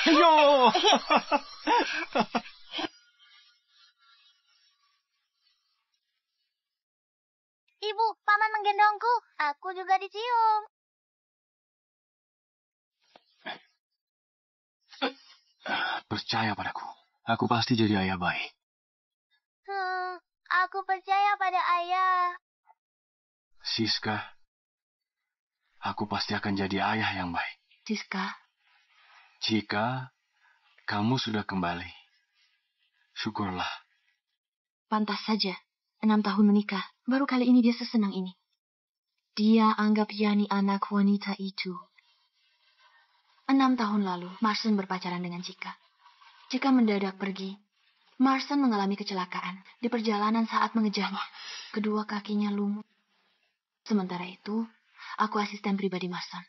Yo! Ibu, paman menggendongku. Aku juga dicium. Percaya padaku. Aku pasti jadi ayah baik. Aku percaya pada ayah. Siska, aku pasti akan jadi ayah yang baik. Siska, Jika kamu sudah kembali, syukurlah. pantas saja. 6 tahun menikah, baru kali ini dia sesenang ini. Dia anggap Yani anak wanita itu. 6 tahun lalu, Marston berpacaran dengan Cika. Cika mendadak pergi. Marston mengalami kecelakaan di perjalanan saat mengejarnya. Kedua kakinya lumpuh. Sementara itu, aku asisten pribadi Marston.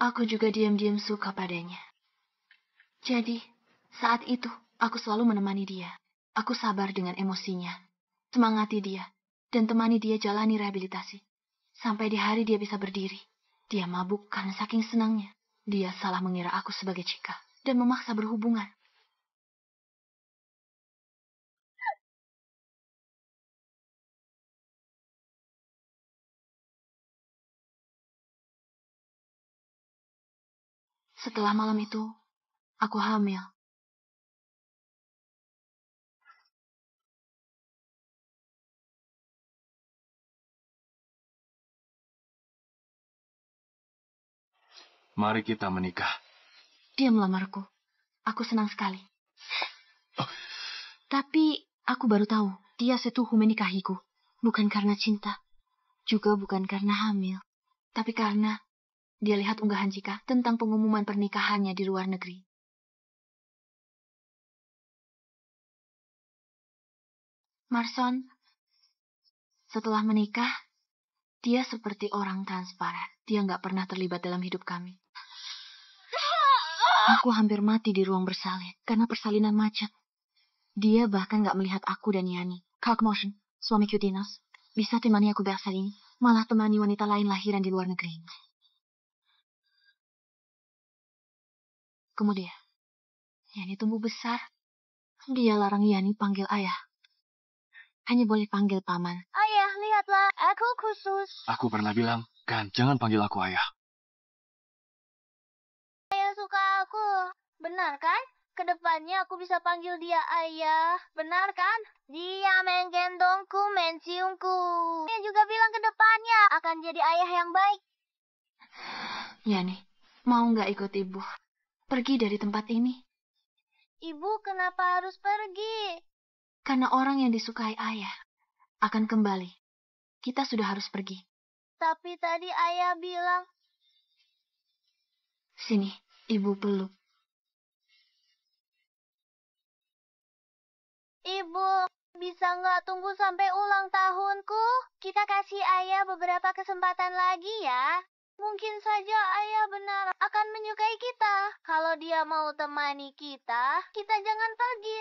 Aku juga diam-diam suka padanya. Jadi, saat itu, aku selalu menemani dia. Aku sabar dengan emosinya, semangati dia, dan temani dia jalani rehabilitasi. Sampai di hari dia bisa berdiri. Dia mabuk karena saking senangnya. Dia salah mengira aku sebagai Cika dan memaksa berhubungan. Setelah malam itu, aku hamil. Mari kita menikah. Dia melamarku. Aku senang sekali. Tapi aku baru tahu dia setuju menikahiku. Bukan karena cinta. Juga bukan karena hamil. Tapi karena dia lihat unggahan Cika tentang pengumuman pernikahannya di luar negeri. Marston, setelah menikah, dia seperti orang transparan. Dia nggak pernah terlibat dalam hidup kami. Aku hampir mati di ruang bersalin karena persalinan macet. Dia bahkan nggak melihat aku dan Yani. Kalk Motion, suamiku Dinas, bisa temani aku bersalin, malah temani wanita lain lahiran di luar negeri. Kemudian, Yani tumbuh besar. Dia larang Yani panggil ayah. Hanya boleh panggil paman. Ayah, lihatlah. Aku khusus. Aku pernah bilang, kan, jangan panggil aku ayah. Ayah suka aku. Benar kan? Kedepannya aku bisa panggil dia ayah. Benar kan? Dia menggendongku, menciumku. Dia juga bilang kedepannya akan jadi ayah yang baik. Yani, mau nggak ikut ibu? Pergi dari tempat ini. Ibu kenapa harus pergi? Karena orang yang disukai ayah akan kembali. Kita sudah harus pergi. Tapi tadi ayah bilang... Sini, ibu peluk. Ibu, bisa nggak tunggu sampai ulang tahunku? Kita kasih ayah beberapa kesempatan lagi ya. Mungkin saja ayah benar akan menyukai kita. Kalau dia mau temani kita jangan pergi.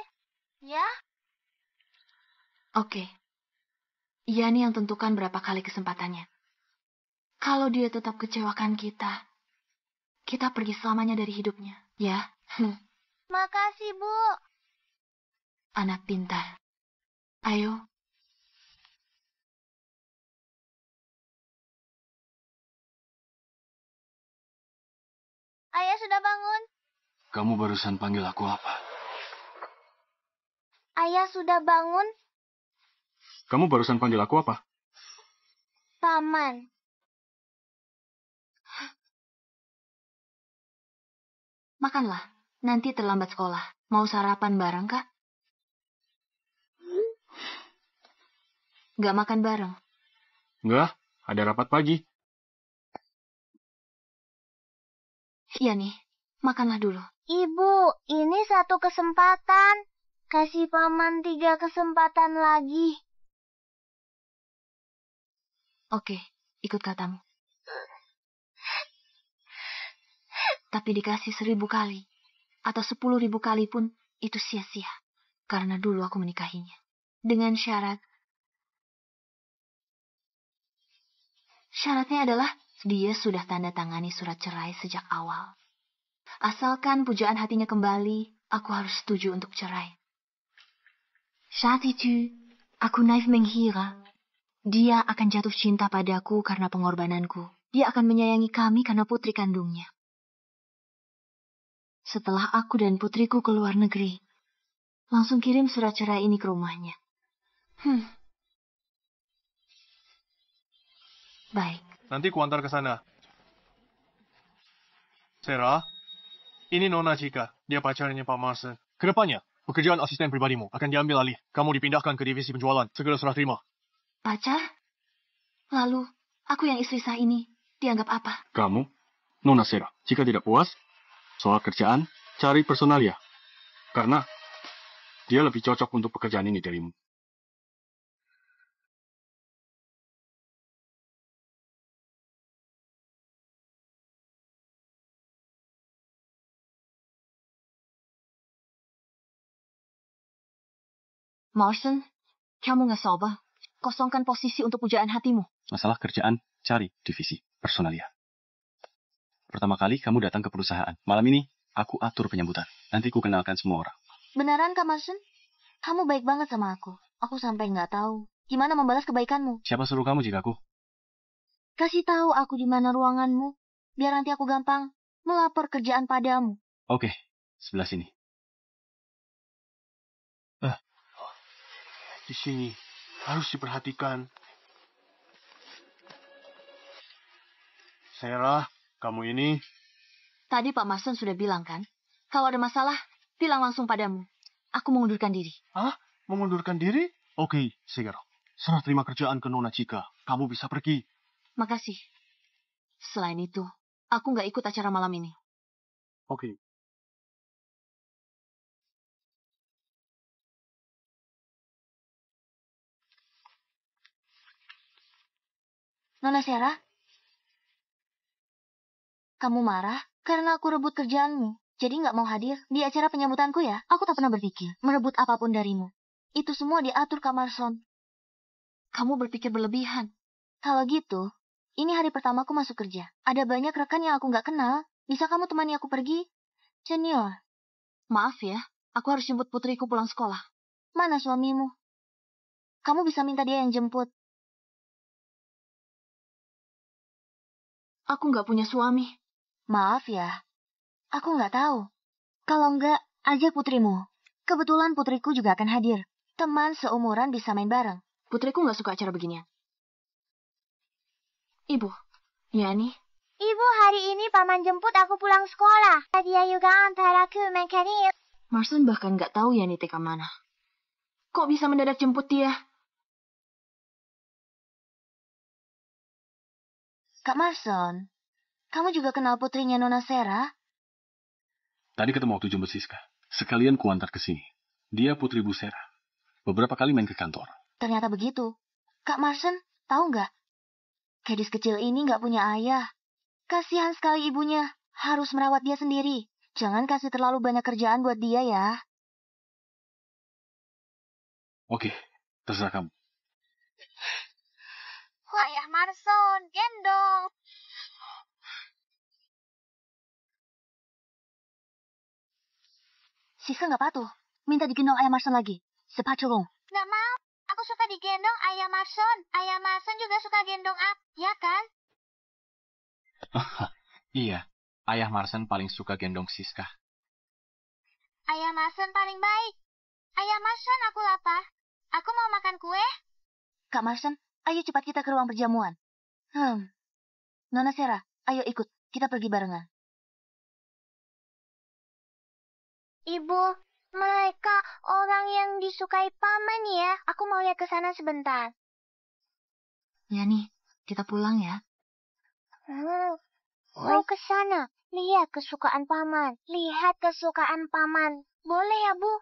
Ya? Oke. Yani yang tentukan berapa kali kesempatannya. Kalau dia tetap kecewakan kita pergi selamanya dari hidupnya. Ya? Makasih, Bu. Anak pintar. Ayo. Ayah sudah bangun. Kamu barusan panggil aku apa? Ayah sudah bangun, Kamu barusan panggil aku apa? Paman. Makanlah. Nanti terlambat sekolah. Mau sarapan bareng, Kak? Gak makan bareng. Enggak, ada rapat pagi. Iya nih, makanlah dulu. Ibu, ini satu kesempatan. Kasih Paman 3 kesempatan lagi. Oke, ikut katamu. Tapi dikasih 1000 kali. Atau 10.000 kali pun itu sia-sia. Karena dulu aku menikahinya. Dengan syarat. Syaratnya adalah dia sudah tanda tangani surat cerai sejak awal. Asalkan pujaan hatinya kembali, aku harus setuju untuk cerai. Saat itu, aku naif mengira. Dia akan jatuh cinta padaku karena pengorbananku. Dia akan menyayangi kami karena putri kandungnya. Setelah aku dan putriku ke luar negeri, langsung kirim surat cerai ini ke rumahnya. Baik. Nanti ku antar ke sana. Sarah, ini Nona Chika. Dia pacarnya Pak Marsen. Kedepannya, pekerjaan asisten pribadimu akan diambil alih. Kamu dipindahkan ke divisi penjualan. Segera serah terima. Pacar? Lalu, aku yang istri sah ini dianggap apa? Kamu, Nona Sarah, jika tidak puas soal kerjaan, cari personalia. Karena dia lebih cocok untuk pekerjaan ini darimu. Marsen, kamu nggak soba. Kosongkan posisi untuk pujaan hatimu. Masalah kerjaan, cari divisi personalia. Pertama kali kamu datang ke perusahaan. Malam ini, aku atur penyambutan. Nanti ku kenalkan semua orang. Beneran, Kak Marsen? Kamu baik banget sama aku. Aku sampai nggak tahu gimana membalas kebaikanmu. Siapa suruh kamu jika aku? Kasih tahu aku di mana ruanganmu, biar nanti aku gampang melapor kerjaan padamu. Oke, sebelah sini. Di sini harus diperhatikan. Sarah, kamu ini... Tadi Pak Marsen sudah bilang kan, kalau ada masalah, bilang langsung padamu. Aku mengundurkan diri. Hah? Mengundurkan diri? Oke, Sarah. Serah terima kerjaan ke Nona Chika. Kamu bisa pergi. Makasih. Selain itu, aku nggak ikut acara malam ini. Oke. Nona Sarah, kamu marah karena aku rebut kerjaanmu. Jadi nggak mau hadir di acara penyambutanku ya? Aku tak pernah berpikir merebut apapun darimu. Itu semua diatur Kak Marson. Kamu berpikir berlebihan. Kalau gitu, ini hari pertamaku masuk kerja. Ada banyak rekan yang aku nggak kenal. Bisa kamu temani aku pergi? Senior. Maaf ya, aku harus jemput putriku pulang sekolah. Mana suamimu? Kamu bisa minta dia yang jemput. Aku nggak punya suami. Maaf ya, aku nggak tahu. Kalau nggak, ajak putrimu. Kebetulan putriku juga akan hadir. Teman seumuran bisa main bareng. Putriku nggak suka acara beginian. Ibu, ya nih. Ibu, hari ini paman jemput aku pulang sekolah. Dia juga antar aku mekanik. Marson bahkan nggak tahu Yani TK mana. Kok bisa mendadak jemput dia? Kak Marson, kamu juga kenal putrinya Nona Sarah? Tadi ketemu waktu jemput Siska. Sekalian ku antar ke sini. Dia putri Bu Sarah. Beberapa kali main ke kantor. Ternyata begitu. Kak Marson, tahu nggak? Gadis kecil ini nggak punya ayah. Kasihan sekali ibunya. Harus merawat dia sendiri. Jangan kasih terlalu banyak kerjaan buat dia ya. Oke, terserah kamu. Ayah Marson, gendong. Siska nggak patuh. Minta digendong ayah Marson lagi. Sepacurung. Nggak mau. Aku suka digendong Ayah Marson. Ayah Marson juga suka gendong aku, ya kan? Iya, Ayah Marsen paling suka gendong Siska. Ayah Marson paling baik. Ayah Marson, aku lapar. Aku mau makan kue. Kak Marson, ayo cepat kita ke ruang perjamuan. Nona Sarah, ayo ikut. Kita pergi barengan. Ibu, mereka orang yang disukai paman ya. Aku mau lihat ke sana sebentar. Ya nih, kita pulang ya. Mau ke sana. Lihat kesukaan paman. Lihat kesukaan paman. Boleh ya, Bu?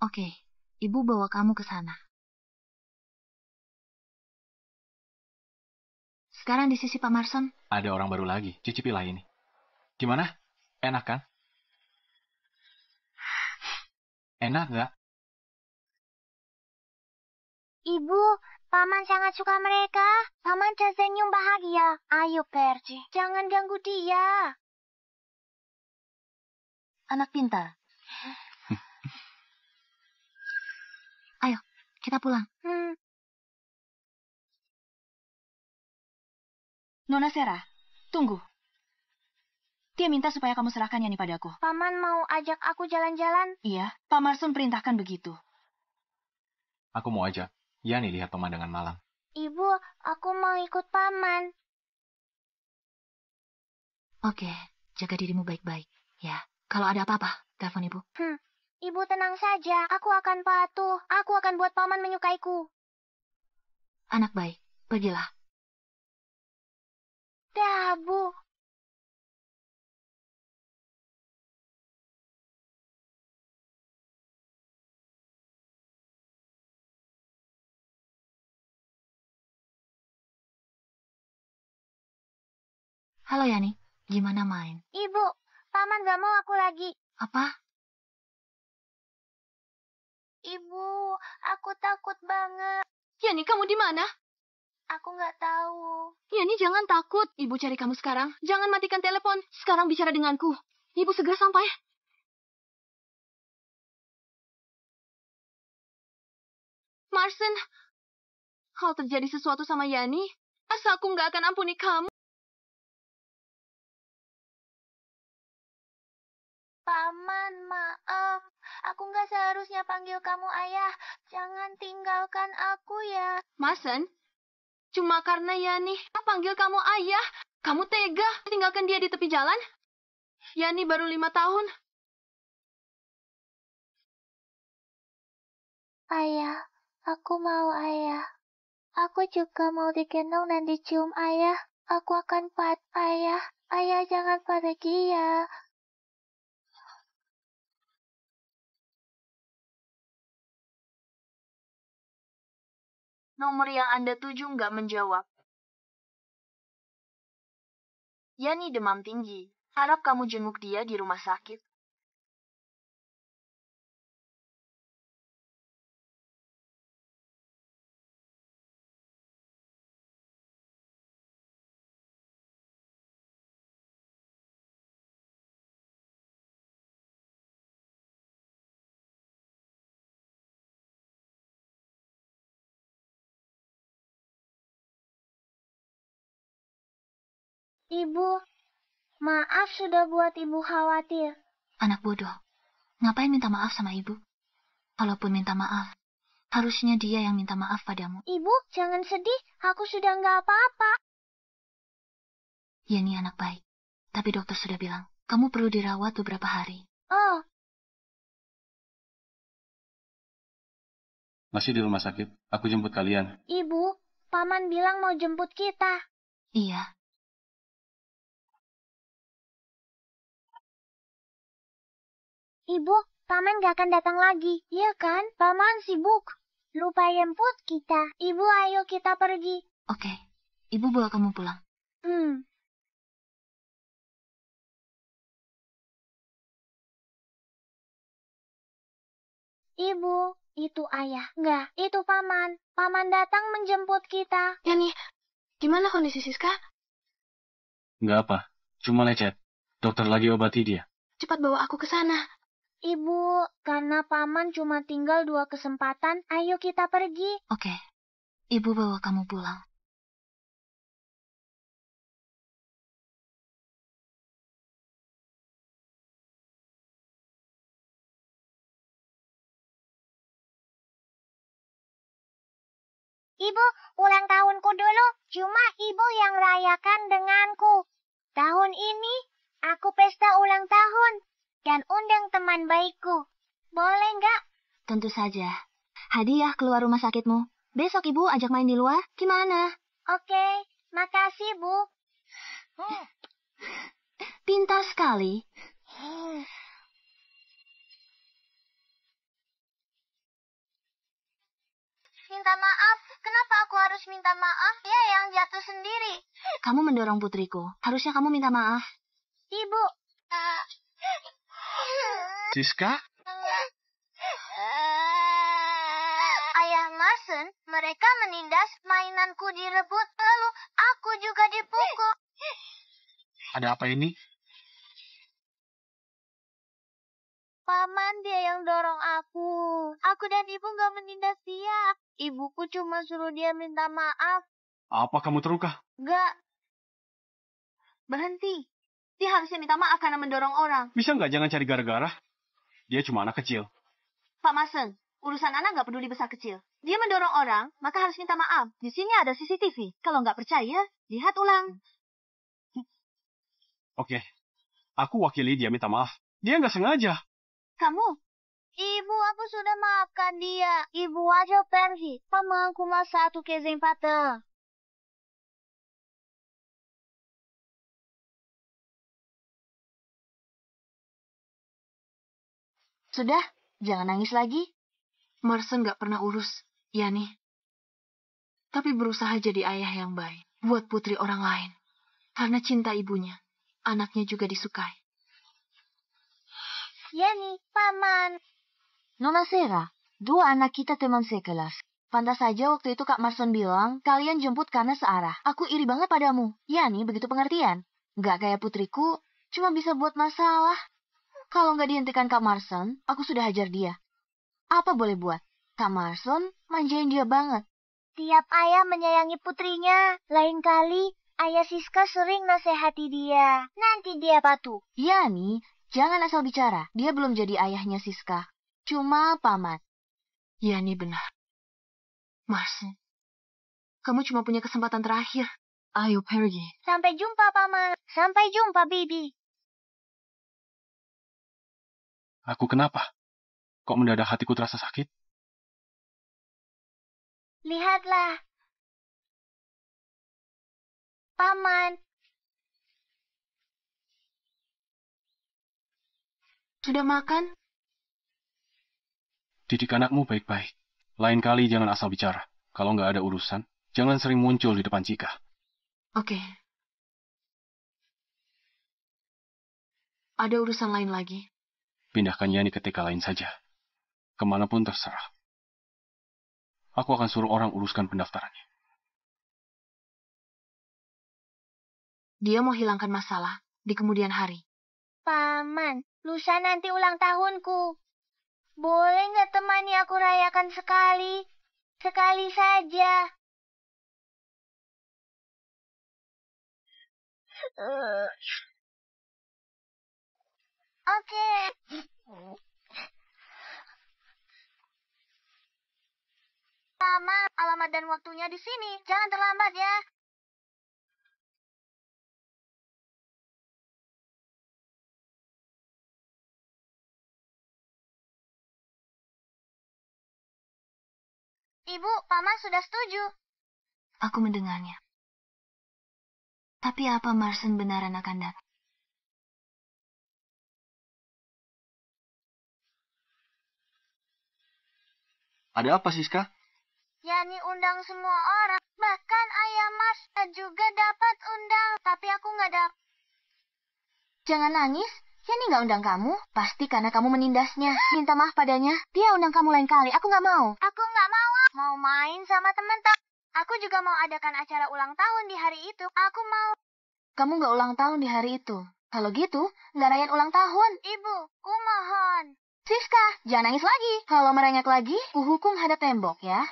Oke, ibu bawa kamu ke sana. Sekarang di sisi Pak Marson. Ada orang baru lagi. Cicipilah ini. Gimana? Enak kan? Enak nggak? Ibu, paman sangat suka mereka. Paman tersenyum bahagia. Ayo, Perci. Jangan ganggu dia. anak pintar. Ayo, kita pulang. Nona Sarah, tunggu. Dia minta supaya kamu serahkan Yani padaku. Paman mau ajak aku jalan-jalan? Iya, Pak Marsun perintahkan begitu. Aku mau ajak Yani lihat pemandangan malam. Ibu, aku mau ikut paman. Oke, jaga dirimu baik-baik. Ya, kalau ada apa-apa, telepon ibu. Ibu tenang saja, aku akan patuh. Aku akan buat paman menyukaiku. Anak baik, pergilah. Dah, Bu. Halo Yani, gimana main? Ibu, paman gak mau aku lagi. Apa? Ibu, aku takut banget. Yani, kamu di mana? Aku gak tahu. Yani, jangan takut. Ibu cari kamu sekarang. Jangan matikan telepon. Sekarang bicara denganku. Ibu segera sampai. Marsen, hal terjadi sesuatu sama Yani. Asa aku nggak akan ampuni kamu. Paman, maaf. Aku gak seharusnya panggil kamu ayah. Jangan tinggalkan aku ya. Marsen, cuma karena Yani panggil kamu ayah. Kamu tega tinggalkan dia di tepi jalan? Yani baru 5 tahun. Ayah, aku mau ayah. Aku juga mau digendong dan dicium ayah. Aku akan ayah. Ayah jangan pergi ya. Nomor yang Anda tuju nggak menjawab. Yani demam tinggi. Harap kamu jenguk dia di rumah sakit. Ibu, maaf sudah buat ibu khawatir. Anak bodoh. Ngapain minta maaf sama ibu? Kalaupun minta maaf, harusnya dia yang minta maaf padamu. Ibu, jangan sedih. Aku sudah nggak apa-apa. Yani anak baik. Tapi dokter sudah bilang, kamu perlu dirawat beberapa hari. Oh, Masih di rumah sakit? Aku jemput kalian. Ibu, paman bilang mau jemput kita. Iya. Ibu, paman gak akan datang lagi. Iya kan? Paman sibuk. Lupa jemput kita. Ibu, ayo kita pergi. Oke. Ibu bawa kamu pulang. Ibu, itu ayah. Enggak, itu paman. Paman datang menjemput kita. Yani, gimana kondisi Siska? Nggak apa, cuma lecet. Dokter lagi obati dia. Cepat bawa aku ke sana. Ibu, karena paman cuma tinggal 2 kesempatan, ayo kita pergi. Oke. Ibu bawa kamu pulang. Ibu, ulang tahunku dulu. Cuma ibu yang rayakan denganku. Tahun ini, aku pesta ulang tahun. Dan undang teman baikku. Boleh nggak? Tentu saja. Hadiah keluar rumah sakitmu. Besok ibu ajak main di luar. Gimana? Oke, makasih, Bu. Pintar sekali. Minta maaf. Kenapa aku harus minta maaf? Dia yang jatuh sendiri. Kamu mendorong putriku. Harusnya kamu minta maaf. Ibu. Siska? Ayah Marsen, mereka menindas mainanku direbut, lalu aku juga dipukul. Ada apa ini? Paman, dia yang dorong aku. Aku dan ibu nggak menindas dia. Ibuku cuma suruh dia minta maaf. Apa kamu terluka? Nggak. Berhenti. Dia harusnya minta maaf karena mendorong orang. Bisa nggak jangan cari gara-gara? Dia cuma anak kecil. Pak Masen, urusan anak nggak peduli besar kecil. Dia mendorong orang, maka harus minta maaf. Di sini ada CCTV. Kalau nggak percaya, lihat ulang. Oke, aku wakili dia minta maaf. Dia nggak sengaja. Kamu? Ibu, aku sudah maafkan dia. Ibu aja pergi. Pamanku masa satu kesempatan. Sudah, jangan nangis lagi. Marsen nggak pernah urus, Yani. Tapi berusaha jadi ayah yang baik buat putri orang lain. Karena cinta ibunya, anaknya juga disukai. Yani, paman. Nona Sera, dua anak kita teman sekelas. Pantas saja waktu itu Kak Marson bilang, kalian jemput karena searah. Aku iri banget padamu. Yani begitu pengertian. Nggak kayak putriku, cuma bisa buat masalah. Kalau nggak dihentikan Kak Marson, aku sudah hajar dia. Apa boleh buat? Kak Marson manjain dia banget. Tiap ayah menyayangi putrinya. Lain kali, ayah Siska sering nasihati dia. Nanti dia patuh. Yani, jangan asal bicara. Dia belum jadi ayahnya Siska. Cuma paman. Yani benar. Marson, kamu cuma punya kesempatan terakhir. Ayo pergi. Sampai jumpa, paman. Sampai jumpa, bibi. Aku kenapa? Kok mendadak hatiku terasa sakit? Lihatlah. Paman. Sudah makan? Didik anakmu baik-baik. Lain kali jangan asal bicara. Kalau nggak ada urusan, jangan sering muncul di depan Cika. Oke. Ada urusan lain lagi? Pindahkan Yani ke TK lain saja. Kemanapun terserah. Aku akan suruh orang uruskan pendaftarannya. Dia mau hilangkan masalah di kemudian hari. Paman, lusa nanti ulang tahunku. Boleh nggak temani aku rayakan sekali? Sekali saja. Oke. Paman, alamat dan waktunya di sini. Jangan terlambat ya. Ibu, paman sudah setuju. Aku mendengarnya. Tapi apa Marsen benaran akan datang? Ada apa, Siska? Yani undang semua orang. Bahkan ayah Mas juga dapat undang. Tapi aku nggak dapat. Jangan nangis. Yani nggak undang kamu. Pasti karena kamu menindasnya. Minta maaf padanya. Dia undang kamu lain kali. Aku nggak mau. Aku nggak mau. Mau main sama teman-teman. Aku juga mau adakan acara ulang tahun di hari itu. Aku mau. Kamu nggak ulang tahun di hari itu. Kalau gitu, nggak rayain ulang tahun. Ibu, ku mohon. Siska, jangan nangis lagi. Kalau merengek lagi, kuhukum hadap tembok ya.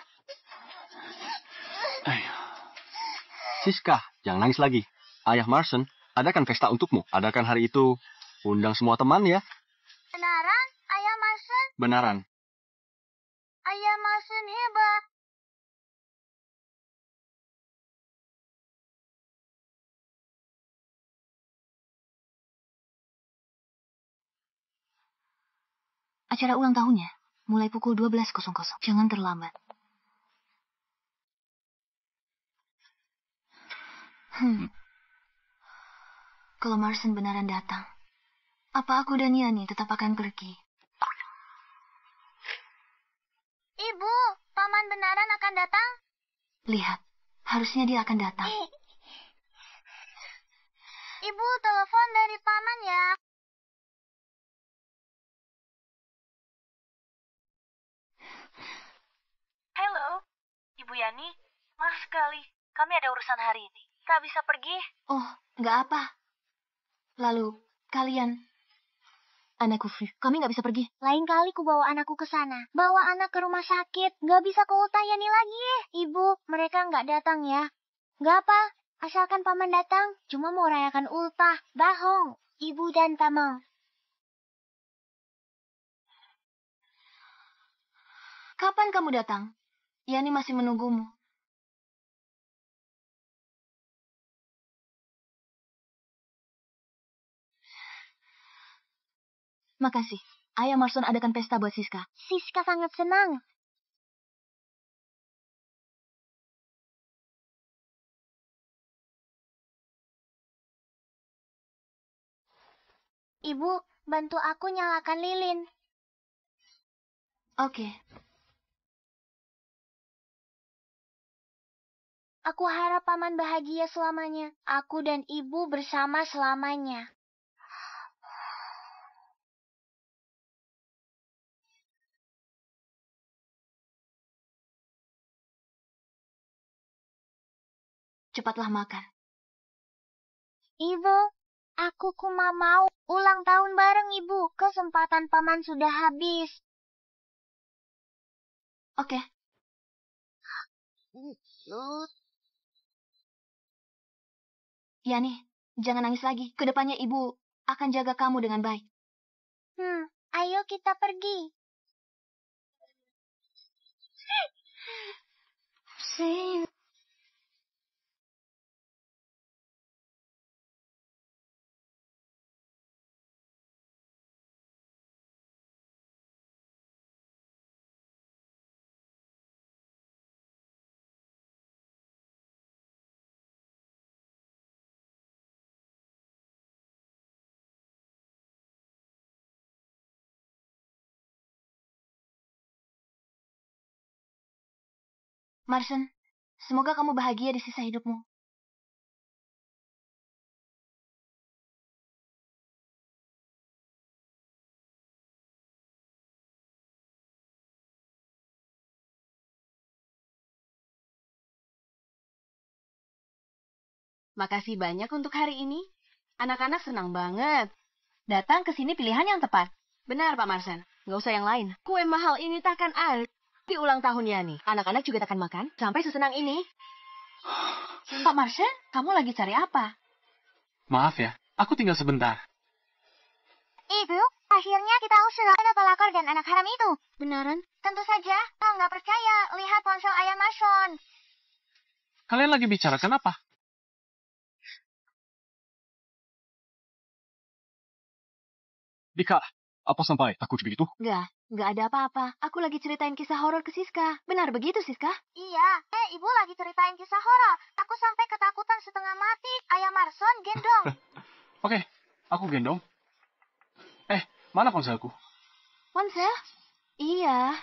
Siska, jangan nangis lagi. Ayah Marsen, adakan pesta untukmu. Adakan hari itu. Undang semua teman ya. Benaran, ayah Marsen? Benaran. Ayah Marsen hebat. Acara ulang tahunnya mulai pukul 12.00. Jangan terlambat. Kalau Marsen benaran datang, apa aku dan Yani tetap akan pergi? Ibu, paman benaran akan datang? Lihat, harusnya dia akan datang. Ibu, telepon dari paman ya. Halo, Ibu Yani. Maaf sekali, kami ada urusan hari ini. Tak bisa pergi. Oh, nggak apa. Lalu, kalian Anakku, kami nggak bisa pergi. Lain kali ku bawa anakku ke sana. Bawa anak ke rumah sakit. Nggak bisa ke Ultayani lagi ya. Ibu, mereka nggak datang ya. Nggak apa, asalkan paman datang. Cuma mau rayakan ultah. Bahong, ibu dan paman. Kapan kamu datang? Yani masih menunggumu. Makasih. Ayah Marson adakan pesta buat Siska. Siska sangat senang. Ibu, bantu aku nyalakan lilin. Oke. Aku harap paman bahagia selamanya. Aku dan ibu bersama selamanya. Cepatlah makan. Ibu, aku cuma mau ulang tahun bareng ibu. Kesempatan paman sudah habis. Oke. Yani, jangan nangis lagi. Kedepannya ibu akan jaga kamu dengan baik. Ayo kita pergi. Marson, semoga kamu bahagia di sisa hidupmu. Makasih banyak untuk hari ini. Anak-anak senang banget. Datang ke sini pilihan yang tepat. Benar, Pak Marsen. Nggak usah yang lain. Kue mahal ini takkan ada di ulang tahun Yani. Anak-anak juga takkan makan sampai sesenang ini. Pak Marsen, kamu lagi cari apa? Maaf ya, aku tinggal sebentar. Ibu, akhirnya kita usir anak pelakor dan anak haram itu. Beneran? Tentu saja, kalau nggak percaya, lihat ponsel ayah Mason. Kalian lagi bicarakan apa? Dika, apa sampai takut begitu? Nggak ada apa-apa. Aku lagi ceritain kisah horor ke Siska. Benar begitu, Siska? Iya, ibu lagi ceritain kisah horor. Aku sampai ketakutan setengah mati. Ayah Marson gendong. Oke, aku gendong. Mana ponselku? Ponsel? Iya.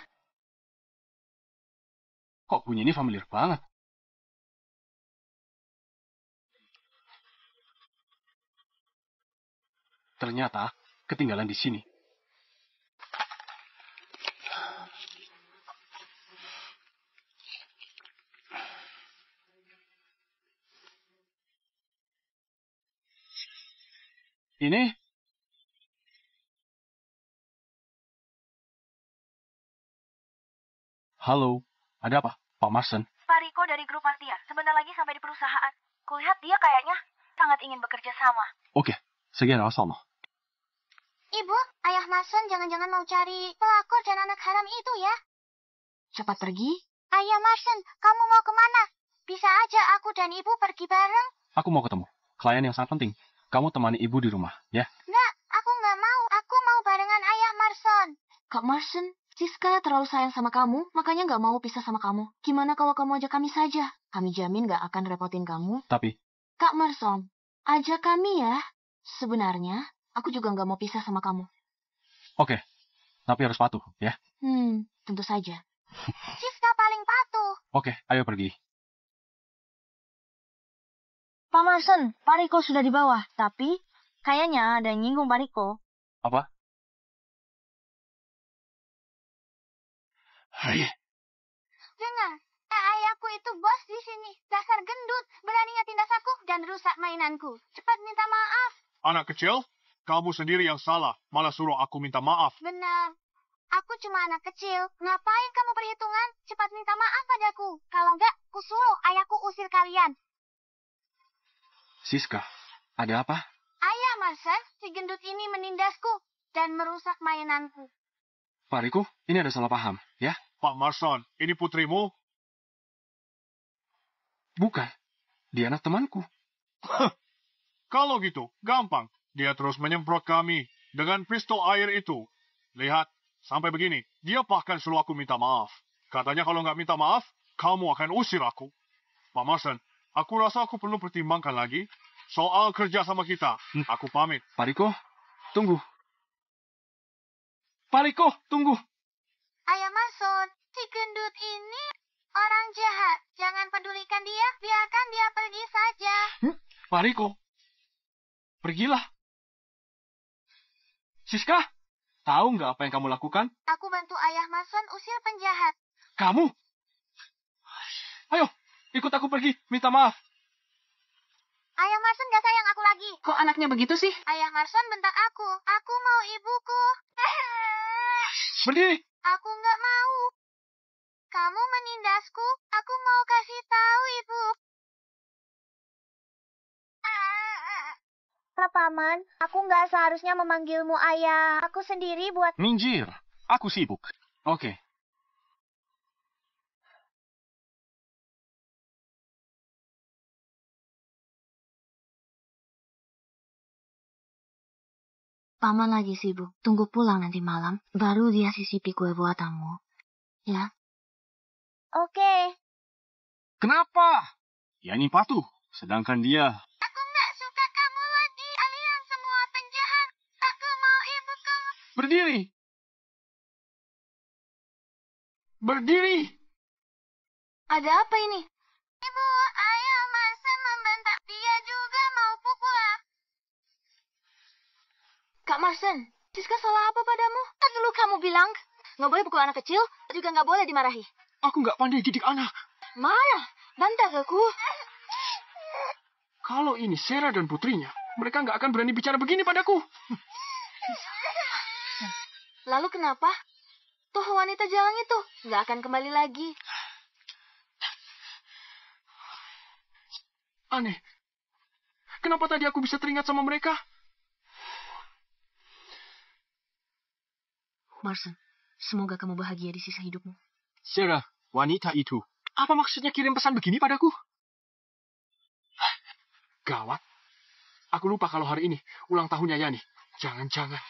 Kok bunyi ini familiar banget? Ternyata ketinggalan di sini. Ini? Halo, ada apa, Pak Marson? Pak Riko dari grup Martia, sebentar lagi sampai di perusahaan. Kulihat dia kayaknya sangat ingin bekerja sama. Oke, segera sama. Ibu, ayah Mason jangan-jangan mau cari pelakor dan anak haram itu ya? Cepat pergi. Ayah Mason, kamu mau kemana? Bisa aja aku dan ibu pergi bareng. Aku mau ketemu klien yang sangat penting. Kamu temani ibu di rumah, ya? Nggak, aku nggak mau. Aku mau barengan ayah Marson. Kak Marson, Siska terlalu sayang sama kamu, makanya nggak mau pisah sama kamu. Gimana kalau kamu ajak kami saja? Kami jamin nggak akan repotin kamu. Tapi, Kak Marson, ajak kami ya. Sebenarnya, aku juga nggak mau pisah sama kamu. oke. Tapi harus patuh, ya? Tentu saja. Siska paling patuh. Oke, ayo pergi. Pak Marsen, Pak Riko sudah di bawah. Tapi, kayaknya ada yang nyinggung Pak Riko. Apa? Hai. Dengar, ayahku itu bos di sini. Dasar gendut, beraninya tindas aku dan rusak mainanku. Cepat minta maaf. Anak kecil, Kamu sendiri yang salah, malah suruh aku minta maaf. Benar. Aku cuma anak kecil. Ngapain kamu perhitungan? Cepat minta maaf padaku. Kalau enggak, kusuruh ayahku usir kalian. Siska, ada apa? Ayah, Marsen, si gendut ini menindasku dan merusak mainanku. Pak Riko, ini ada salah paham, ya? Pak Marson, ini putrimu? Bukan. Dia anak temanku. Kalau gitu, gampang. Dia terus menyemprot kami dengan pistol air itu. Lihat, sampai begini. Dia bahkan suruh aku minta maaf. Katanya kalau nggak minta maaf, kamu akan usir aku. Pak Marson, aku rasa aku perlu pertimbangkan lagi soal kerja sama kita. Aku pamit. Pak Riko, tunggu. Pak Riko, tunggu. Ayah Marson, si gendut ini orang jahat. Jangan pedulikan dia, biarkan dia pergi saja. Pak Riko, pergilah. Siska, tahu nggak apa yang kamu lakukan? Aku bantu ayah Marson usir penjahat. Kamu? Ayo, ikut aku pergi. Minta maaf. Ayah Marson gak sayang aku lagi. Kok anaknya begitu sih? Ayah Marson bentak aku. Aku mau ibuku. Berdiri. Aku nggak mau. Kamu menindasku. Aku mau kasih tahu ibu. Paman, aku nggak seharusnya memanggilmu ayah. Aku sendiri buat... Minggir. Aku sibuk. Oke. Paman lagi sibuk. Tunggu pulang nanti malam, baru dia sisipi kue buatanmu. Ya? Oke. Kenapa? Ya ini patuh. Sedangkan dia... Aku nggak suka kamu lagi. Kalian semua penjahat. Aku mau ibuku. Berdiri. Berdiri. Ada apa ini? Ibu, ayah Marson membentak. Dia juga mau pukul aku. Kak Marsen, Siska salah apa padamu? Kan dulu kamu bilang, nggak boleh pukul anak kecil, juga nggak boleh dimarahi. Aku nggak pandai didik anak. Marah, bantah aku. Kalau ini Sarah dan putrinya, mereka nggak akan berani bicara begini padaku. Lalu kenapa? Toh wanita jalang itu nggak akan kembali lagi. Aneh. Kenapa tadi aku bisa teringat sama mereka? Marsen, semoga kamu bahagia di sisa hidupmu. Sarah, wanita itu. Apa maksudnya kirim pesan begini padaku? Gawat. Aku lupa kalau hari ini ulang tahunnya Yani. Jangan-jangan.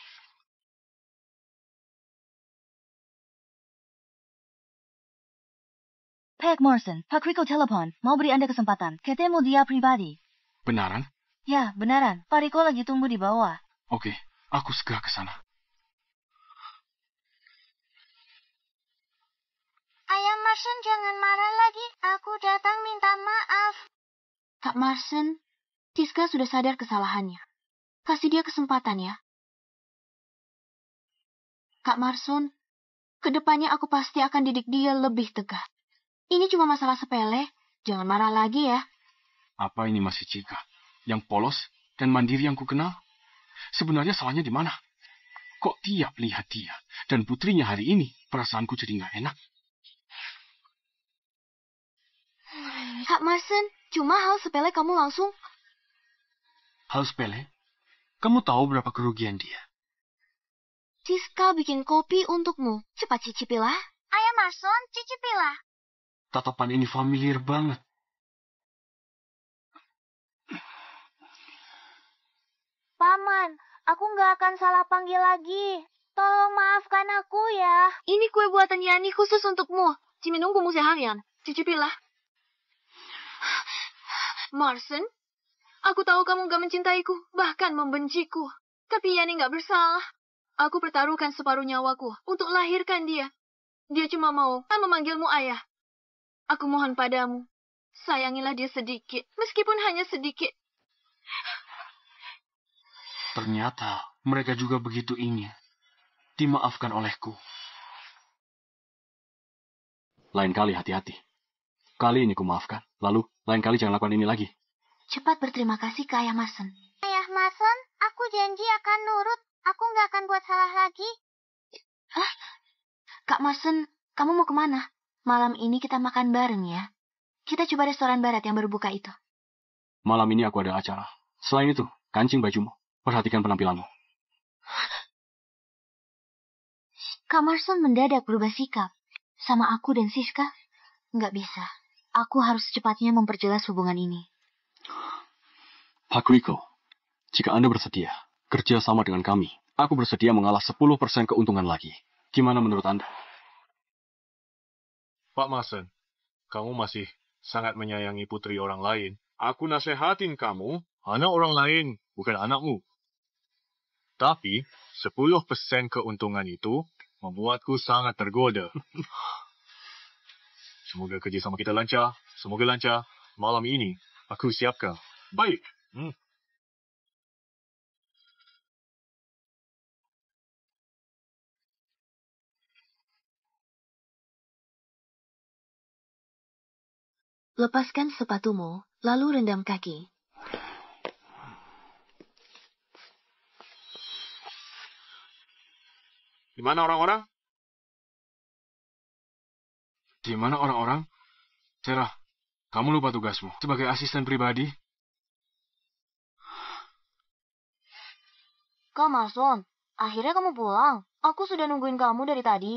Peg Morrison, Pak Rico telepon. Mau beri Anda kesempatan. Ketemu dia pribadi. Benaran? Ya, benaran. Pak Rico lagi tunggu di bawah. Oke, aku segera ke sana. Ayah Marson jangan marah lagi. Aku datang minta maaf. Kak Marsen, Siska sudah sadar kesalahannya. Kasih dia kesempatan ya. Kak Marson, kedepannya aku pasti akan didik dia lebih tegas. Ini cuma masalah sepele, jangan marah lagi ya. Apa ini masih Cika? Yang polos dan mandiri yang ku kenal? Sebenarnya salahnya di mana? Kok tiap lihat dia dan putrinya hari ini, perasaanku jadi nggak enak. Kak Marsen, cuma hal sepele kamu langsung... Hal sepele? Kamu tahu berapa kerugian dia? Siska bikin kopi untukmu. Cepat cicipilah. Ayah Marson, cicipilah. Tatapan ini familiar banget. Paman, aku nggak akan salah panggil lagi. Tolong maafkan aku ya. Ini kue buatan Yani khusus untukmu. Ciminunggu seharian. Cicipilah. Marsen, aku tahu kamu gak mencintaiku, bahkan membenciku. Tapi Yani gak bersalah. Aku pertaruhkan separuh nyawaku untuk lahirkan dia. Dia cuma mau memanggilmu ayah. Aku mohon padamu, sayangilah dia sedikit, meskipun hanya sedikit. Ternyata mereka juga begitu ingin dimaafkan olehku. Lain kali hati-hati. Kali ini ku maafkan. Lalu, lain kali jangan lakukan ini lagi. Cepat berterima kasih ke Ayah Marsen. Ayah Marson, aku janji akan nurut. Aku nggak akan buat salah lagi. Kak Marsen, kamu mau kemana? Malam ini kita makan bareng ya. Kita coba restoran barat yang baru buka itu. Malam ini aku ada acara. Selain itu, kancing bajumu. Perhatikan penampilanmu. Kak Marsen mendadak berubah sikap. Sama aku dan Siska, nggak bisa. Aku harus secepatnya memperjelas hubungan ini. Pak Rico, jika Anda bersedia kerja sama dengan kami, aku bersedia mengalah 10% keuntungan lagi. Gimana menurut Anda? Pak Marsen, kamu masih sangat menyayangi putri orang lain. Aku nasehatin kamu, anak orang lain, bukan anakmu. Tapi, 10% keuntungan itu membuatku sangat tergoda. Semoga kerjasama kita lancar. Semoga lancar. Malam ini, aku siapkan. Baik. Lepaskan sepatumu, lalu rendam kaki. Di mana orang-orang? Di mana orang-orang? Sarah, kamu lupa tugasmu sebagai asisten pribadi. Kak Marson, akhirnya kamu pulang. Aku sudah nungguin kamu dari tadi.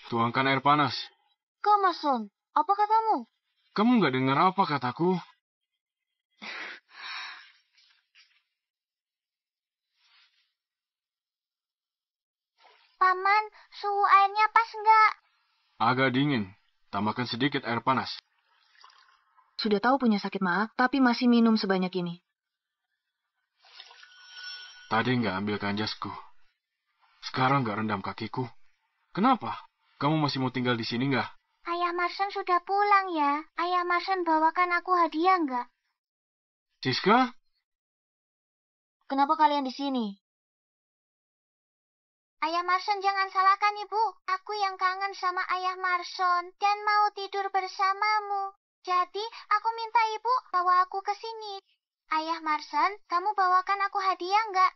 Tuangkan air panas. Kak Marson, apa katamu? Kamu nggak dengar apa kataku? Paman, suhu airnya pas nggak? Agak dingin. Tambahkan sedikit air panas. Sudah tahu punya sakit maag, tapi masih minum sebanyak ini. Tadi nggak ambilkan jasku. Sekarang nggak rendam kakiku. Kenapa? Kamu masih mau tinggal di sini nggak? Ayah Marsen sudah pulang ya. Ayah Marsen bawakan aku hadiah nggak? Siska? Kenapa kalian di sini? Ayah Marsen jangan salahkan ibu. Aku yang kangen sama Ayah Marson dan mau tidur bersamamu. Jadi aku minta ibu bawa aku ke sini. Ayah Marson, kamu bawakan aku hadiah nggak?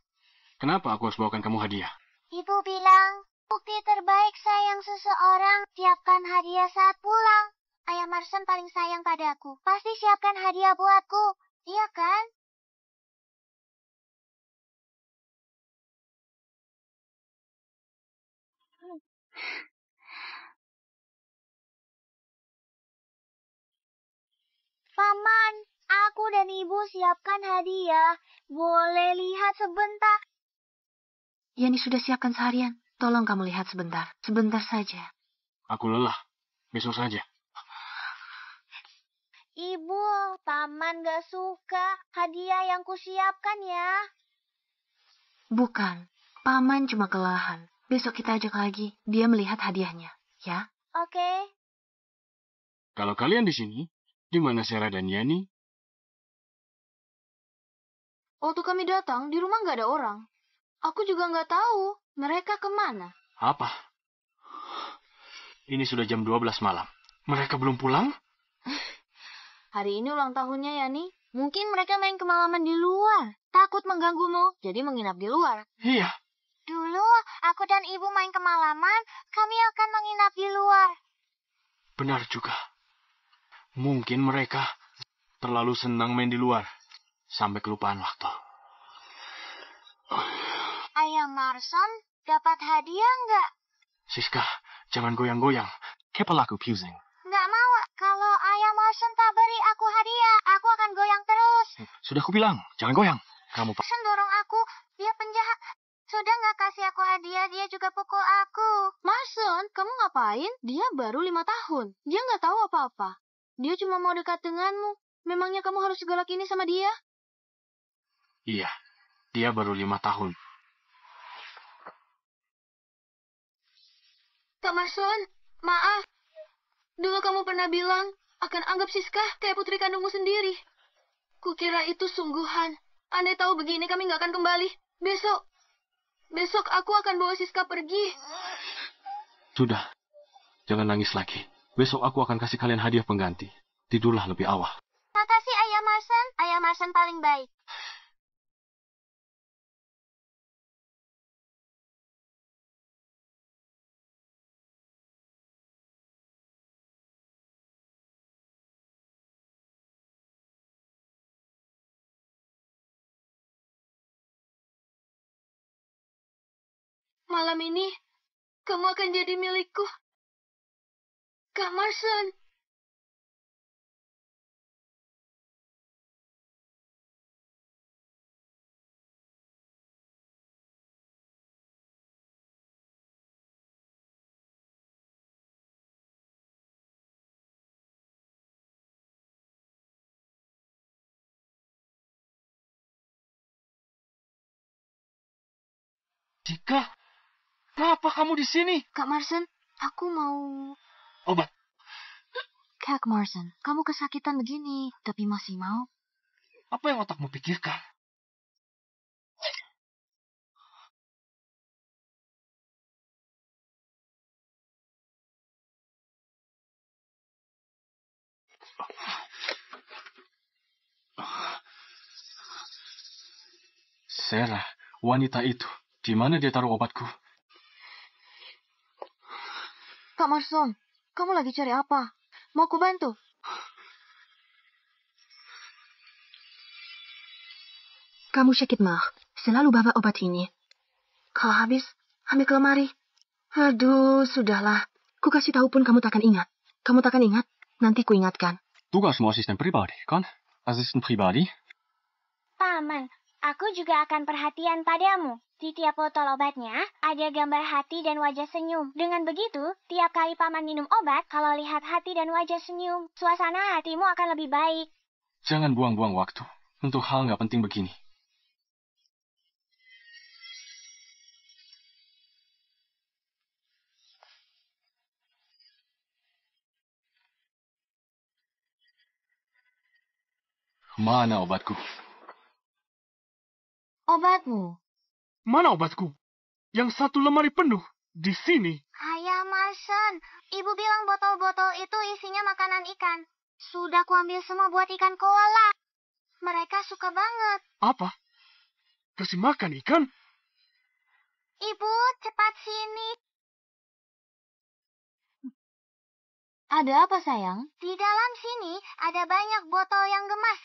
Kenapa aku harus bawakan kamu hadiah? Ibu bilang, bukti terbaik sayang seseorang, siapkan hadiah saat pulang. Ayah Marson paling sayang padaku. Pasti siapkan hadiah buatku. Iya kan? Paman, aku dan ibu siapkan hadiah. Boleh lihat sebentar? Yani sudah siapkan seharian. Tolong kamu lihat sebentar. Sebentar saja. Aku lelah. Besok saja. Ibu, paman gak suka hadiah yang kusiapkan ya. Bukan. Paman cuma kelelahan. Besok kita ajak lagi. Dia melihat hadiahnya. Ya? Oke. Kalau kalian di sini, di mana Sarah dan Yani? Waktu kami datang, di rumah nggak ada orang. Aku juga nggak tahu mereka kemana. Apa? Ini sudah jam 12 malam. Mereka belum pulang? Hari ini ulang tahunnya Yani. Mungkin mereka main kemalaman di luar. Takut mengganggumu, jadi menginap di luar. Iya. Dulu aku dan ibu main kemalaman, kami akan menginap di luar. Benar juga. Mungkin mereka terlalu senang main di luar. Sampai kelupaan waktu. Ayah Marson, dapat hadiah nggak? Siska, jangan goyang-goyang. Kepalaku pusing. Nggak mau. Kalau Ayah Marson tak beri aku hadiah, aku akan goyang terus. Sudah kubilang, jangan goyang. Kamu Marson dorong aku, dia penjahat. Sudah nggak kasih aku hadiah, dia juga pukul aku. Marson, kamu ngapain? Dia baru 5 tahun. Dia nggak tahu apa-apa. Dia cuma mau dekat denganmu. Memangnya kamu harus segalak ini sama dia? Iya, dia baru 5 tahun. Kak Marson, maaf. Dulu kamu pernah bilang akan anggap Siska kayak putri kandungmu sendiri. Kukira itu sungguhan. Andai tahu begini kami nggak akan kembali. Besok aku akan bawa Siska pergi. Sudah, jangan nangis lagi. Besok aku akan kasih kalian hadiah pengganti. Tidurlah lebih awal. Makasih Ayah Marson. Ayah Marsan paling baik. Malam ini, kamu akan jadi milikku. Kak Marsan. Cika, kenapa kamu di sini? Kak Marsan, aku mau... Obat. Kak Marsan, kamu kesakitan begini, tapi masih mau? Apa yang otakmu pikirkan? Sarah, wanita itu. Di mana dia taruh obatku? Kak Marsan, kamu lagi cari apa? Mau aku bantu? Kamu sakit mah, selalu bawa obat ini. Kalau habis, ambil ke lemari. Aduh, sudahlah. Ku kasih tahu pun kamu takkan ingat. Kamu takkan ingat, nanti ku ingatkan. Tugasmu asisten pribadi, kan? Asisten pribadi? Paman, aku juga akan perhatian padamu. Di tiap botol obatnya, ada gambar hati dan wajah senyum. Dengan begitu, tiap kali paman minum obat, kalau lihat hati dan wajah senyum, suasana hatimu akan lebih baik. Jangan buang-buang waktu untuk hal nggak penting begini. Mana obatku? Obatmu? Mana obatku? Yang satu lemari penuh. Di sini. Ayah Marsan, ibu bilang botol-botol itu isinya makanan ikan. Sudah kuambil semua buat ikan koala. Mereka suka banget. Apa? Kasih makan ikan? Ibu, cepat sini. Ada apa, sayang? Di dalam sini ada banyak botol yang gemas.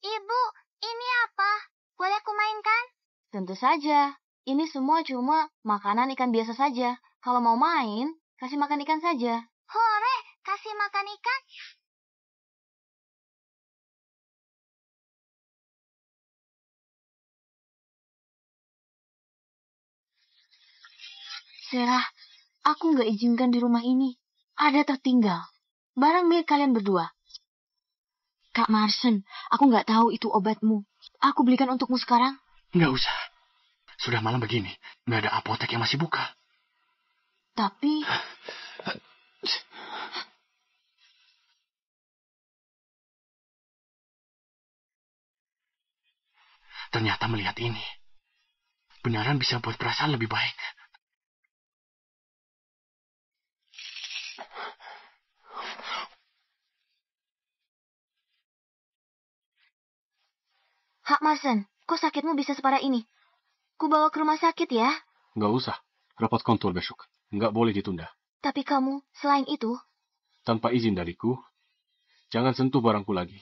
Ibu, ini apa? Boleh ku mainkan? Tentu saja. Ini semua cuma makanan ikan biasa saja. Kalau mau main, kasih makan ikan saja. Hore, kasih makan ikan. Sarah, aku nggak izinkan di rumah ini. Ada tertinggal. Barang milik kalian berdua. Kak Marsen, aku nggak tahu itu obatmu. Aku belikan untukmu sekarang. Nggak usah. Sudah malam begini. Nggak ada apotek yang masih buka. Tapi... Ternyata melihat ini. Benaran bisa buat perasaan lebih baik. Kak Marsen, kok sakitmu bisa separah ini? Ku bawa ke rumah sakit ya. Nggak usah. Rapat kantor besok. Nggak boleh ditunda. Tapi kamu, selain itu... Tanpa izin dariku, jangan sentuh barangku lagi.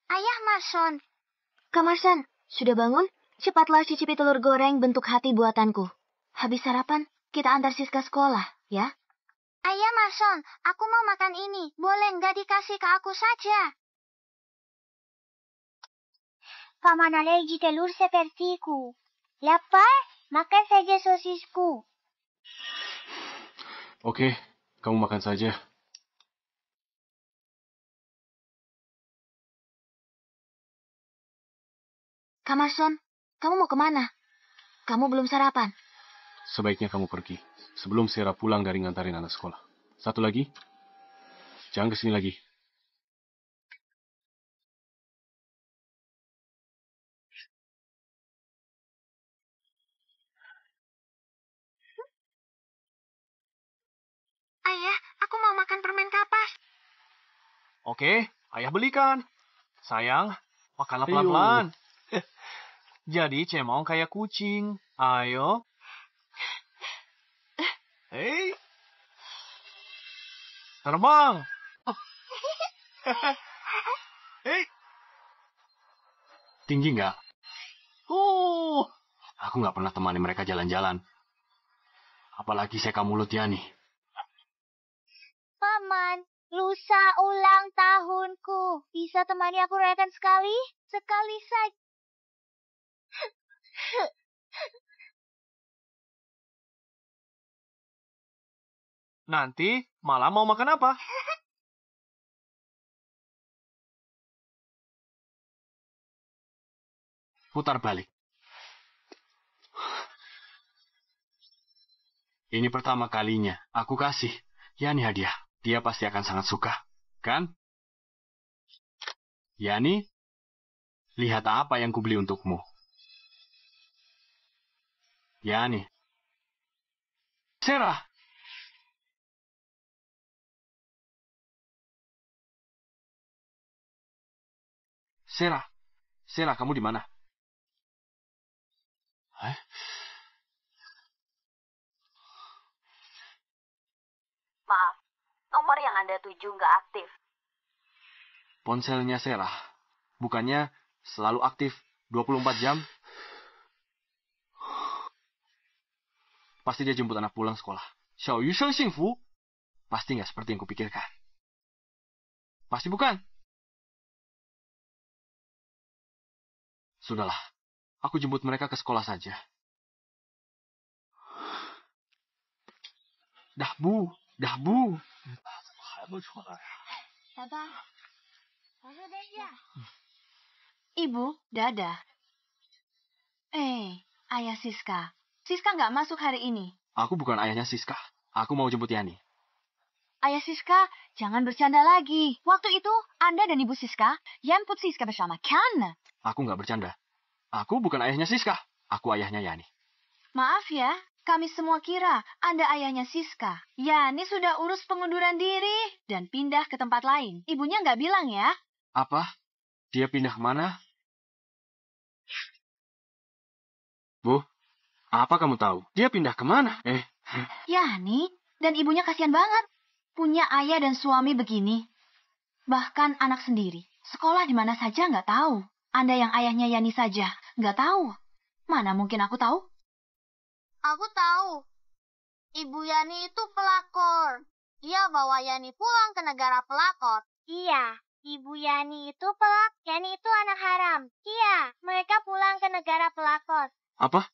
Ayah Marsan. Kak Marsen, sudah bangun? Cepatlah cicipi telur goreng bentuk hati buatanku. Habis sarapan, kita antar Siska sekolah, ya? Ayah Marsan, aku mau makan ini. Boleh nggak dikasih ke aku saja? Paman alergi telur sepertiku. Lapar? Makan saja sosisku. Oke, kamu makan saja. Kak Marsen, kamu mau kemana? Kamu belum sarapan. Sebaiknya kamu pergi. Sebelum Sarah pulang dari ngantarin anak sekolah. Satu lagi. Jangan kesini lagi. Ayah, aku mau makan permen kapas. Oke, ayah belikan. Sayang, makanlah Ayo. pelan-pelan. Jadi cemong kayak kucing. Ayo. Hei. Terbang. Hei. Tinggi nggak? Uh. Aku nggak pernah temani mereka jalan-jalan. Apalagi seka mulut Yani. Paman, lusa ulang tahunku. Bisa temani aku rayakan sekali? Sekali saja. Nanti malam mau makan apa? Putar balik. Ini pertama kalinya aku kasih Yani hadiah. Dia pasti akan sangat suka. Kan? Yani, lihat apa yang kubeli untukmu. Yani. Sarah. Sarah. Sarah, kamu di mana? Maaf, nomor yang Anda tuju nggak aktif. Ponselnya Sarah. Bukannya selalu aktif 24 jam? Pasti dia jemput anak pulang sekolah. Xiao Yu Sheng Xing Fu. Pasti nggak seperti yang kupikirkan. Pasti bukan. Sudahlah, aku jemput mereka ke sekolah saja. Dah bu. Ibu, dadah. Ayah Siska. Siska nggak masuk hari ini. Aku bukan ayahnya Siska. Aku mau jemput Yani. Ayah Siska, jangan bercanda lagi. Waktu itu, Anda dan Ibu Siska jemput Siska bersama, kan? Aku nggak bercanda. Aku bukan ayahnya Siska. Aku ayahnya Yani. Maaf ya, kami semua kira Anda ayahnya Siska. Yani sudah urus pengunduran diri dan pindah ke tempat lain. Ibunya nggak bilang ya. Apa? Dia pindah kemana? Bu, apa kamu tahu? Dia pindah kemana? Yani dan ibunya kasihan banget. Punya ayah dan suami begini. Bahkan anak sendiri. Sekolah di mana saja nggak tahu. Anda yang ayahnya Yani saja nggak tahu. Mana mungkin aku tahu? Aku tahu. Ibu Yani itu pelakor. Dia bawa Yani pulang ke negara pelakor. Iya, Ibu Yani itu Yani itu anak haram. Iya, mereka pulang ke negara pelakor. Apa?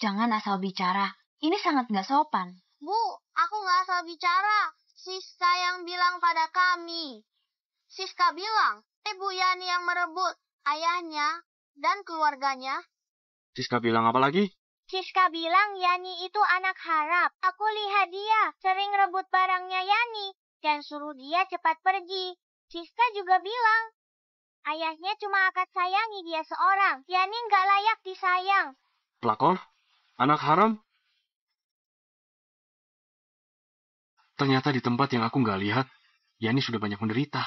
Jangan asal bicara. Ini sangat nggak sopan. Bu, aku nggak asal bicara. Siska yang bilang pada kami. Siska bilang, Ibu Yani yang merebut ayahnya dan keluarganya. Siska bilang apa lagi? Siska bilang Yani itu anak harap. Aku lihat dia sering rebut barangnya Yani dan suruh dia cepat pergi. Siska juga bilang, ayahnya cuma akan sayangi dia seorang. Yani nggak layak disayang. Pelakor? Anak haram? Ternyata di tempat yang aku nggak lihat, Yani sudah banyak menderita.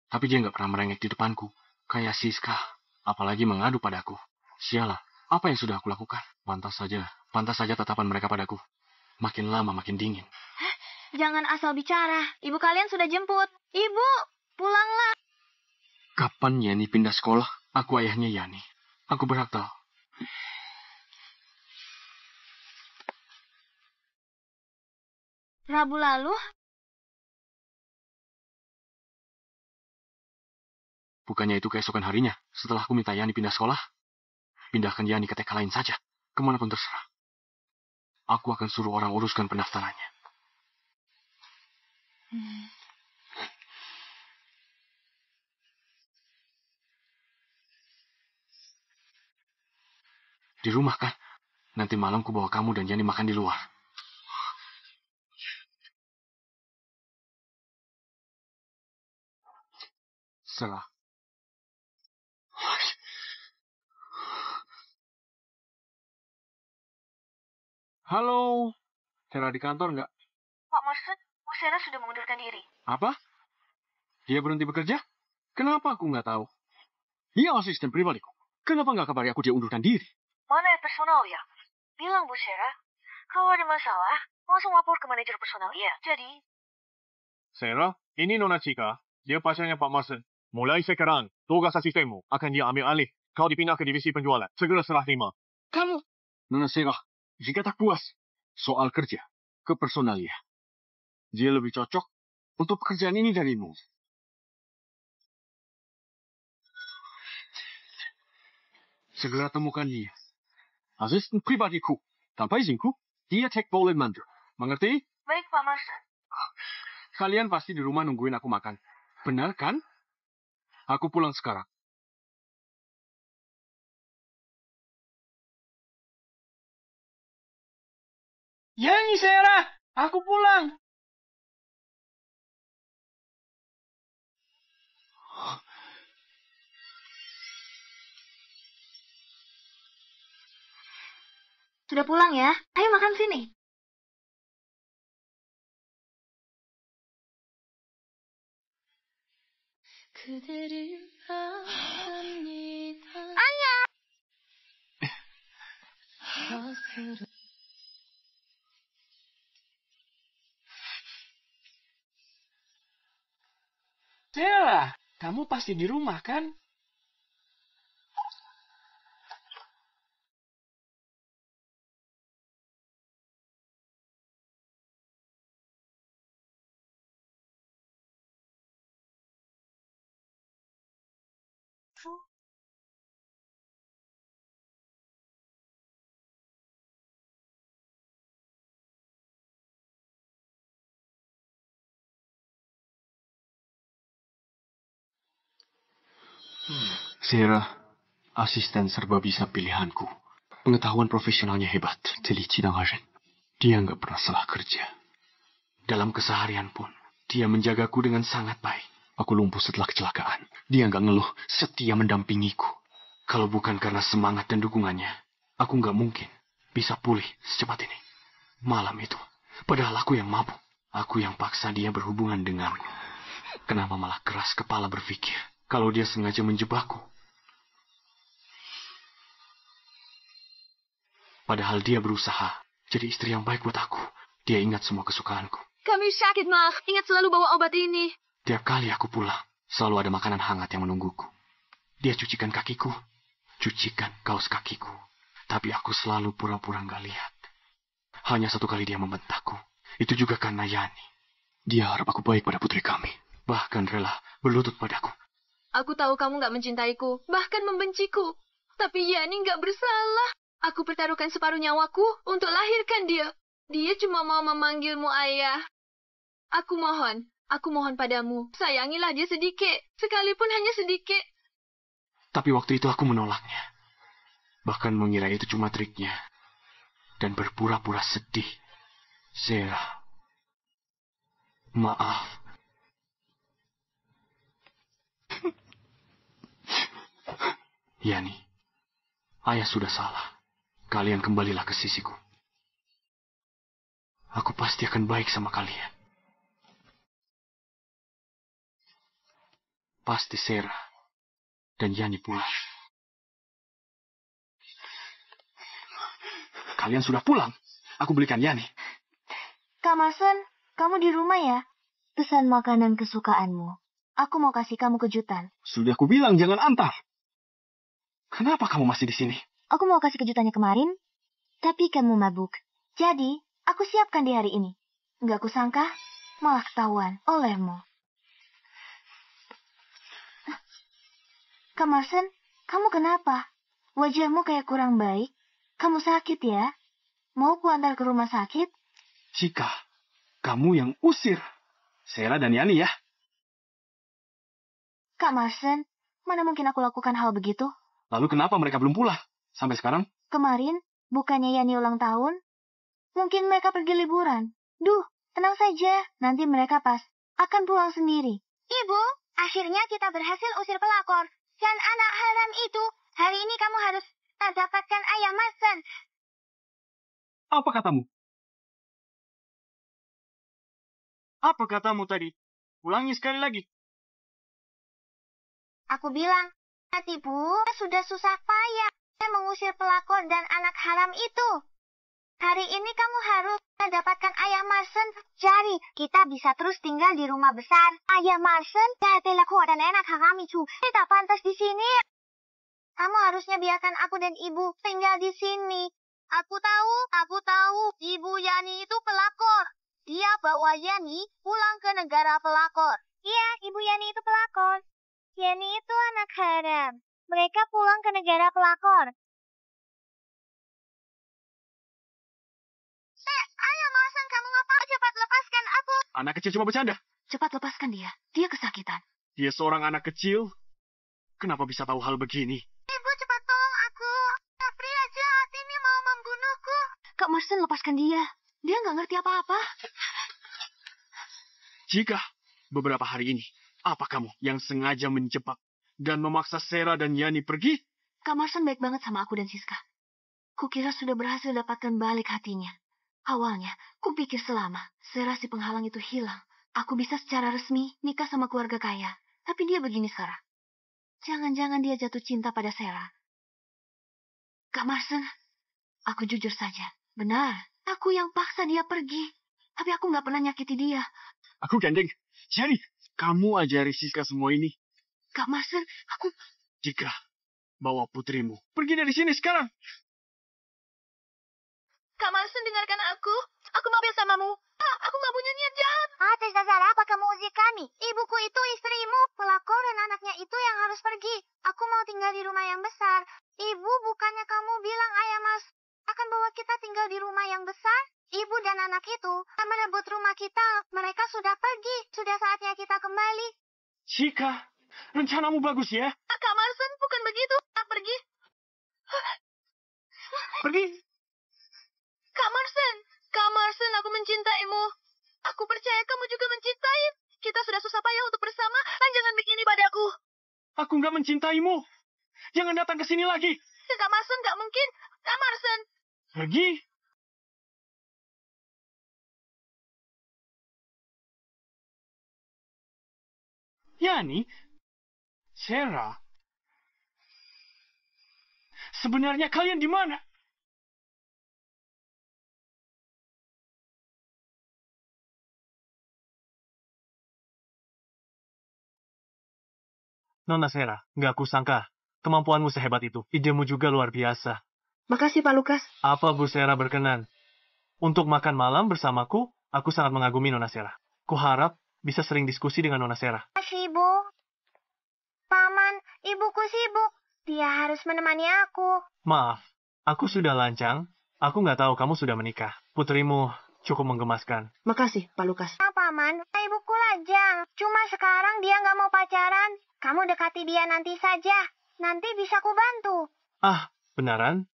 Tapi dia nggak pernah merengek di depanku. Kayak Siska. Apalagi mengadu padaku. Sialah, apa yang sudah aku lakukan? Pantas saja tatapan mereka padaku. Makin lama makin dingin. Jangan asal bicara. Ibu kalian sudah jemput. Ibu, pulanglah. Kapan Yani pindah sekolah? Aku ayahnya Yani. Aku berhak tahu. Rabu lalu, Bukannya itu keesokan harinya, setelah aku minta Yani pindah sekolah? Pindahkan Yani ke TK lain saja. Kemanapun terserah. Aku akan suruh orang uruskan pendaftarannya. Di rumah kan? Nanti malam ku bawa kamu dan Yani makan di luar. Serah. Halo, Sarah di kantor nggak? Pak Marsden, Bu Sarah sudah mengundurkan diri. Apa? Dia berhenti bekerja? Kenapa aku nggak tahu? Dia asisten pribadiku. Kenapa nggak kabari aku dia undurkan diri? Mana ya personal ya? Bilang Bu Sarah, kalau ada masalah, langsung lapor ke manajer personal ya. Jadi, Sarah, ini Nona Chika. Dia pacarnya Pak Marsden. Mulai sekarang, tugas asistenmu akan dia ambil alih. Kau dipindah ke divisi penjualan. Segera serah terima. Kamu, Nona Sarah, jika tak puas soal kerja ke personalia, dia lebih cocok untuk pekerjaan ini darimu. Segera temukan dia. Asisten pribadiku. Tanpa izinku, dia cek boleh mandir. Mengerti? baik Pak Marsden. Kalian pasti di rumah nungguin aku makan. Benar kan? Aku pulang sekarang. Ya nih, Sarah. Aku pulang. Sudah pulang ya? Ayo makan sini. Ayah! Sarah, kamu pasti di rumah kan? Sarah, asisten serba bisa pilihanku. Pengetahuan profesionalnya hebat, teliti dan rajin. Dia nggak pernah salah kerja. Dalam keseharian pun, dia menjagaku dengan sangat baik. Aku lumpuh setelah kecelakaan. Dia nggak ngeluh, setia mendampingiku. Kalau bukan karena semangat dan dukungannya, aku nggak mungkin bisa pulih secepat ini. Malam itu, padahal aku yang mabuk. Aku yang paksa dia berhubungan denganku. Kenapa malah keras kepala berpikir kalau dia sengaja menjebakku? Padahal dia berusaha jadi istri yang baik buat aku. Dia ingat semua kesukaanku. Kami sakit, Mak. Ingat selalu bawa obat ini. Tiap kali aku pulang, selalu ada makanan hangat yang menungguku. Dia cucikan kakiku, cucikan kaos kakiku. Tapi aku selalu pura-pura nggak lihat. Hanya satu kali dia membentakku. Itu juga karena Yani. Dia harap aku baik pada putri kami. Bahkan rela berlutut padaku. Aku tahu kamu nggak mencintaiku, bahkan membenciku. Tapi Yani nggak bersalah. Aku pertaruhkan separuh nyawaku untuk lahirkan dia. Dia cuma mau memanggilmu ayah. Aku mohon padamu, sayangilah dia sedikit, sekalipun hanya sedikit. Tapi waktu itu aku menolaknya. Bahkan mengira itu cuma triknya. Dan berpura-pura sedih. Sarah, maaf. Yani, ayah sudah salah. Kalian kembalilah ke sisiku. Aku pasti akan baik sama kalian. Pasti Sarah dan Yani pulang. Kalian sudah pulang. Aku belikan Yani. Kak Marsden, kamu di rumah ya? Pesan makanan kesukaanmu. Aku mau kasih kamu kejutan. Sudah aku bilang jangan antar. Kenapa kamu masih di sini? Aku mau kasih kejutannya kemarin, tapi kamu mabuk. Jadi, aku siapkan di hari ini. Nggak kusangka, malah ketahuan olehmu. Kak Marsden, kamu kenapa? Wajahmu kayak kurang baik. Kamu sakit ya? Mau ku antar ke rumah sakit? Jika kamu yang usir Sarah dan Yani ya. Kak Marsden, mana mungkin aku lakukan hal begitu? Lalu kenapa mereka belum pulang? Sampai sekarang? Kemarin, bukannya Yani ulang tahun? Mungkin mereka pergi liburan. Duh, tenang saja. Nanti mereka pas akan pulang sendiri. Ibu, akhirnya kita berhasil usir pelakor. Dan anak haram itu, hari ini kamu harus dapatkan ayah Marsden. Apa katamu? Apa katamu tadi? Ulangi sekali lagi. Aku bilang, hati Bu, sudah susah payah mengusir pelakor dan anak haram itu. Hari ini kamu harus mendapatkan Ayah Marsen. Jadi, kita bisa terus tinggal di rumah besar. Ayah Marsen, pelakor dan anak haram itu tidak pantas di sini. Kamu harusnya biarkan aku dan Ibu tinggal di sini. Aku tahu, Ibu Yani itu pelakor. Dia bawa Yani pulang ke negara pelakor. Iya, Ibu Yani itu pelakor. Yani itu anak haram. Mereka pulang ke negara pelakor. Ayah Marsen, kamu ngapa? Cepat lepaskan aku. Anak kecil cuma bercanda. Cepat lepaskan dia. Dia kesakitan. Dia seorang anak kecil. Kenapa bisa tahu hal begini? Ibu, cepat tolong aku. Pria jahat ini mau membunuhku. Kak Marsen, lepaskan dia. Dia nggak ngerti apa-apa. Jika beberapa hari ini, apa kamu yang sengaja menjebak dan memaksa Sarah dan Yani pergi? Kak Marsen baik banget sama aku dan Siska. Kukira sudah berhasil dapatkan balik hatinya. Awalnya, kupikir selama Sarah si penghalang itu hilang, aku bisa secara resmi nikah sama keluarga kaya. Tapi dia begini sekarang. Jangan-jangan dia jatuh cinta pada Sarah. Kak Marsen, aku jujur saja. Benar, aku yang paksa dia pergi. Tapi aku nggak pernah nyakiti dia. Aku gandeng. Jadi, kamu ajari Siska semua ini. Kak Marsen, aku... Jika bawa putrimu pergi dari sini sekarang. Kak Marsen, dengarkan aku. Aku mau bersamamu. Aku nggak punya niat jahat. Atas dasar apa kamu uji kami? Ibuku itu istrimu. Pelakor dan anaknya itu yang harus pergi. Aku mau tinggal di rumah yang besar. Ibu, bukannya kamu bilang Ayah Mas akan bawa kita tinggal di rumah yang besar? Ibu dan anak itu merebut rumah kita. Mereka sudah pergi. Sudah saatnya kita kembali. Jika rencanamu bagus ya. Kak Marsen, bukan begitu. Pergi. Pergi. Kak Marsen, aku mencintaimu. Aku percaya kamu juga mencintai. Kita sudah susah payah untuk bersama, dan jangan begini padaku. Aku nggak mencintaimu. Jangan datang ke sini lagi. Kak Marsen, nggak mungkin. Kak Marsen. Pergi. Yani, Sarah, sebenarnya kalian di mana? Nona Sarah, nggak kusangka. Kemampuanmu sehebat itu. Idemu juga luar biasa. Makasih, Pak Lukas. Apa Bu Sarah berkenan? Untuk makan malam bersamaku, aku sangat mengagumi Nona Sarah. Kuharap bisa sering diskusi dengan Nona Sarah. Sibuk. Paman, ibuku sibuk. Dia harus menemani aku. Maaf, aku sudah lancang. Aku nggak tahu kamu sudah menikah. Putrimu cukup menggemaskan. Makasih, Pak Lukas. Paman, ibuku lajang. Cuma sekarang dia nggak mau pacaran. Kamu dekati dia nanti saja. Nanti bisa ku bantu. Ah, benaran?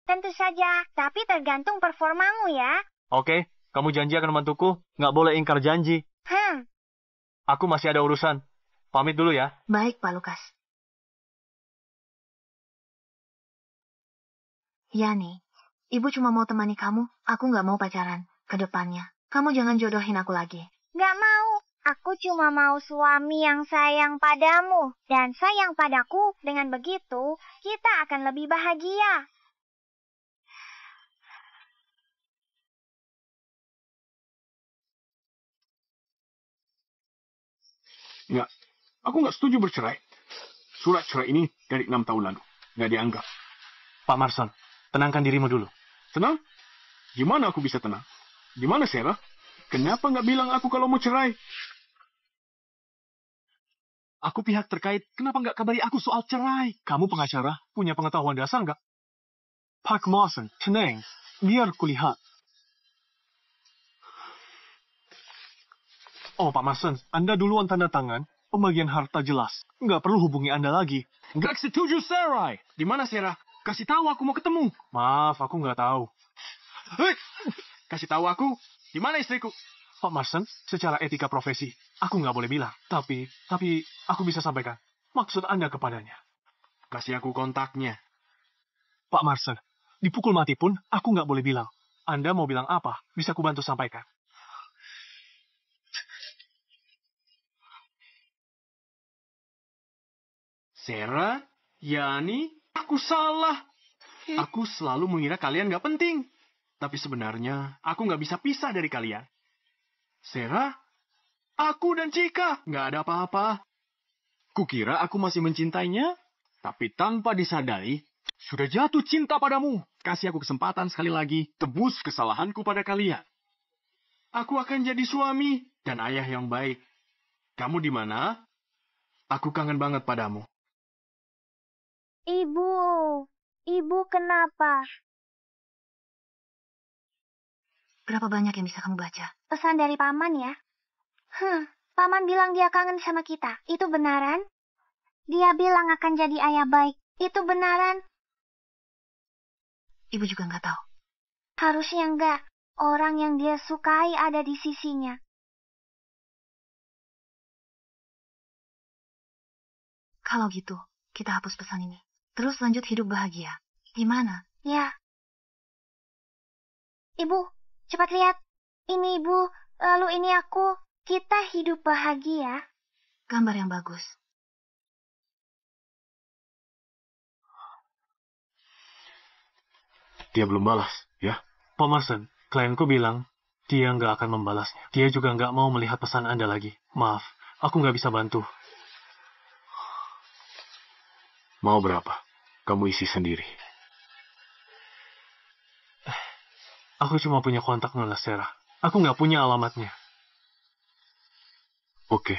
Tentu saja, tapi tergantung performamu ya. Oke, kamu janji akan membantuku. Nggak boleh ingkar janji. Aku masih ada urusan. Pamit dulu ya. Baik, Pak Lukas. Yani, Ibu cuma mau temani kamu. Aku nggak mau pacaran ke depannya. Kamu jangan jodohin aku lagi. Nggak mau. Aku cuma mau suami yang sayang padamu. Dan sayang padaku. Dengan begitu, kita akan lebih bahagia. Nggak. Aku nggak setuju bercerai. Surat cerai ini dari 6 tahun lalu. Nggak dianggap. Pak Marson, tenangkan dirimu dulu. Tenang? Gimana aku bisa tenang? Gimana Sarah? Kenapa nggak bilang aku kalau mau cerai? Aku pihak terkait, kenapa nggak kabari aku soal cerai? Kamu pengacara, punya pengetahuan dasar nggak? Pak Marson, tenang. Biar kulihat. Oh, Pak Marson, Anda duluan tanda tangan. Pembagian harta jelas. Nggak perlu hubungi Anda lagi. Nggak setuju, Sarah. Di mana Sarah? Kasih tahu aku mau ketemu. Maaf, aku nggak tahu. Kasih tahu aku. Di mana istriku? Pak Marson, secara etika profesi, aku nggak boleh bilang. Tapi aku bisa sampaikan. Maksud Anda kepadanya. Kasih aku kontaknya. Pak Marson, dipukul mati pun aku nggak boleh bilang. Anda mau bilang apa? Bisa kubantu sampaikan. Sarah, Yani, aku salah. Aku selalu mengira kalian gak penting. Tapi sebenarnya, aku gak bisa pisah dari kalian. Sarah, aku dan Cika, gak ada apa-apa. Kukira aku masih mencintainya, tapi tanpa disadari, sudah jatuh cinta padamu. Kasih aku kesempatan sekali lagi, tebus kesalahanku pada kalian. Aku akan jadi suami dan ayah yang baik. Kamu di mana? Aku kangen banget padamu. Ibu, ibu kenapa? Berapa banyak yang bisa kamu baca? Pesan dari paman ya. Paman bilang dia kangen sama kita. Itu benaran? Dia bilang akan jadi ayah baik. Itu benaran? Ibu juga nggak tahu. Harusnya enggak. Orang yang dia sukai ada di sisinya. Kalau gitu, kita hapus pesan ini. Terus lanjut hidup bahagia. Gimana? Ya. Ibu, cepat lihat. Ini ibu, lalu ini aku. Kita hidup bahagia. Gambar yang bagus. Dia belum balas, ya? Pak Marsden, klienku bilang dia nggak akan membalasnya. Dia juga nggak mau melihat pesan Anda lagi. Maaf, aku nggak bisa bantu. Mau berapa? Kamu isi sendiri. Aku cuma punya kontak Nona Sarah. Aku nggak punya alamatnya. Oke.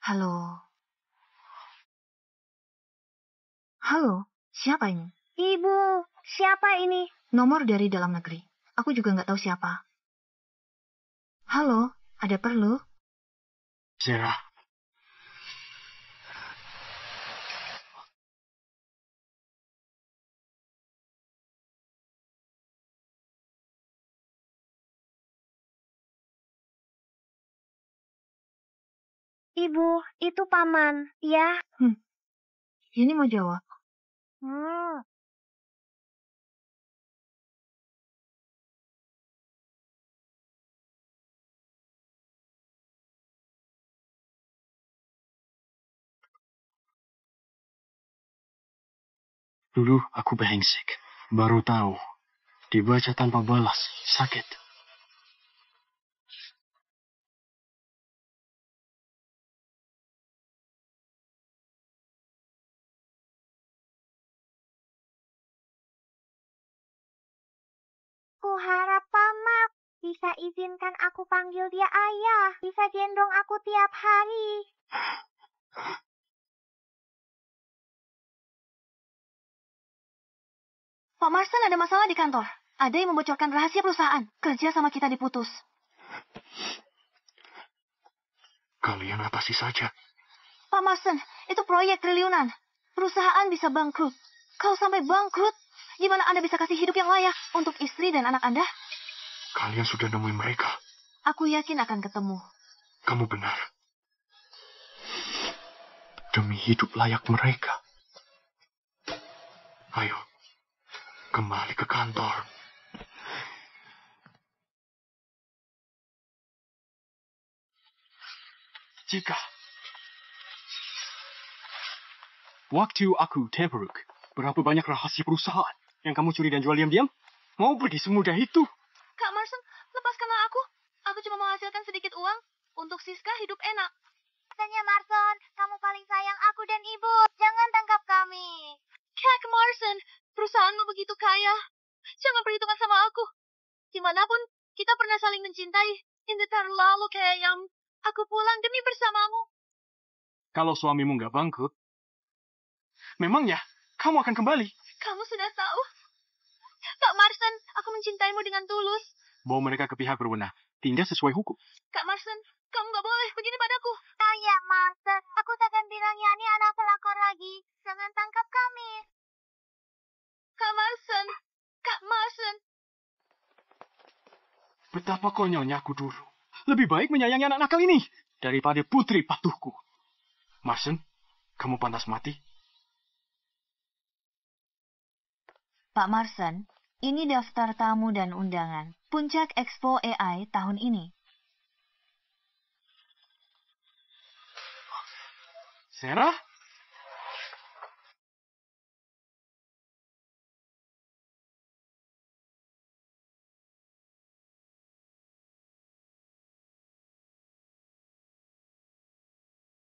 Halo. Halo, siapa ini? Ibu, siapa ini? Nomor dari dalam negeri. Aku juga nggak tahu siapa. Halo, ada perlu? Sarah. Ibu, itu paman. Ya. Ini mau jawab. Dulu aku brengsek. Baru tahu. Dibaca tanpa balas. Sakit. Ku harap paman bisa izinkan aku panggil dia ayah. Bisa gendong aku tiap hari. Pak Marsden ada masalah di kantor. Ada yang membocorkan rahasia perusahaan. Kerja sama kita diputus. Kalian atasi saja. Pak Marsden, itu proyek triliunan. Perusahaan bisa bangkrut. Kalau sampai bangkrut, gimana Anda bisa kasih hidup yang layak untuk istri dan anak Anda? Kalian sudah nemuin mereka. Aku yakin akan ketemu. Kamu benar. Demi hidup layak mereka. Ayo, kembali ke kantor. Jika waktu aku terpuruk, berapa banyak rahasia perusahaan yang kamu curi dan jual diam-diam? Mau pergi semudah itu? Kak Marsden, lepaskanlah aku. Aku cuma menghasilkan sedikit uang untuk Siska hidup enak. Katanya Marsden, kamu paling sayang aku dan ibu. Jangan tangkap kami. Kak Marsden, perusahaanmu begitu kaya. Jangan perhitungan sama aku. Dimanapun, kita pernah saling mencintai. Ini terlalu kayak yang aku pulang demi bersamamu. Kalau suamimu nggak bangkrut, memangnya kamu akan kembali? Kamu sudah tahu. Kak Marsden, aku mencintaimu dengan tulus. Bawa mereka ke pihak berwenang. Tindak sesuai hukum. Kak Marsden, kamu nggak boleh begini padaku. Ya, Marsden. Aku takkan bilang Yani anak pelakor lagi. Jangan tangkap kami. Kak Marsden, Kak Marsden. Betapa konyolnya aku dulu. Lebih baik menyayangi anak nakal ini daripada putri patuhku. Marston, kamu pantas mati. Pak Marston, ini daftar tamu dan undangan. Puncak Expo AI tahun ini. Sarah?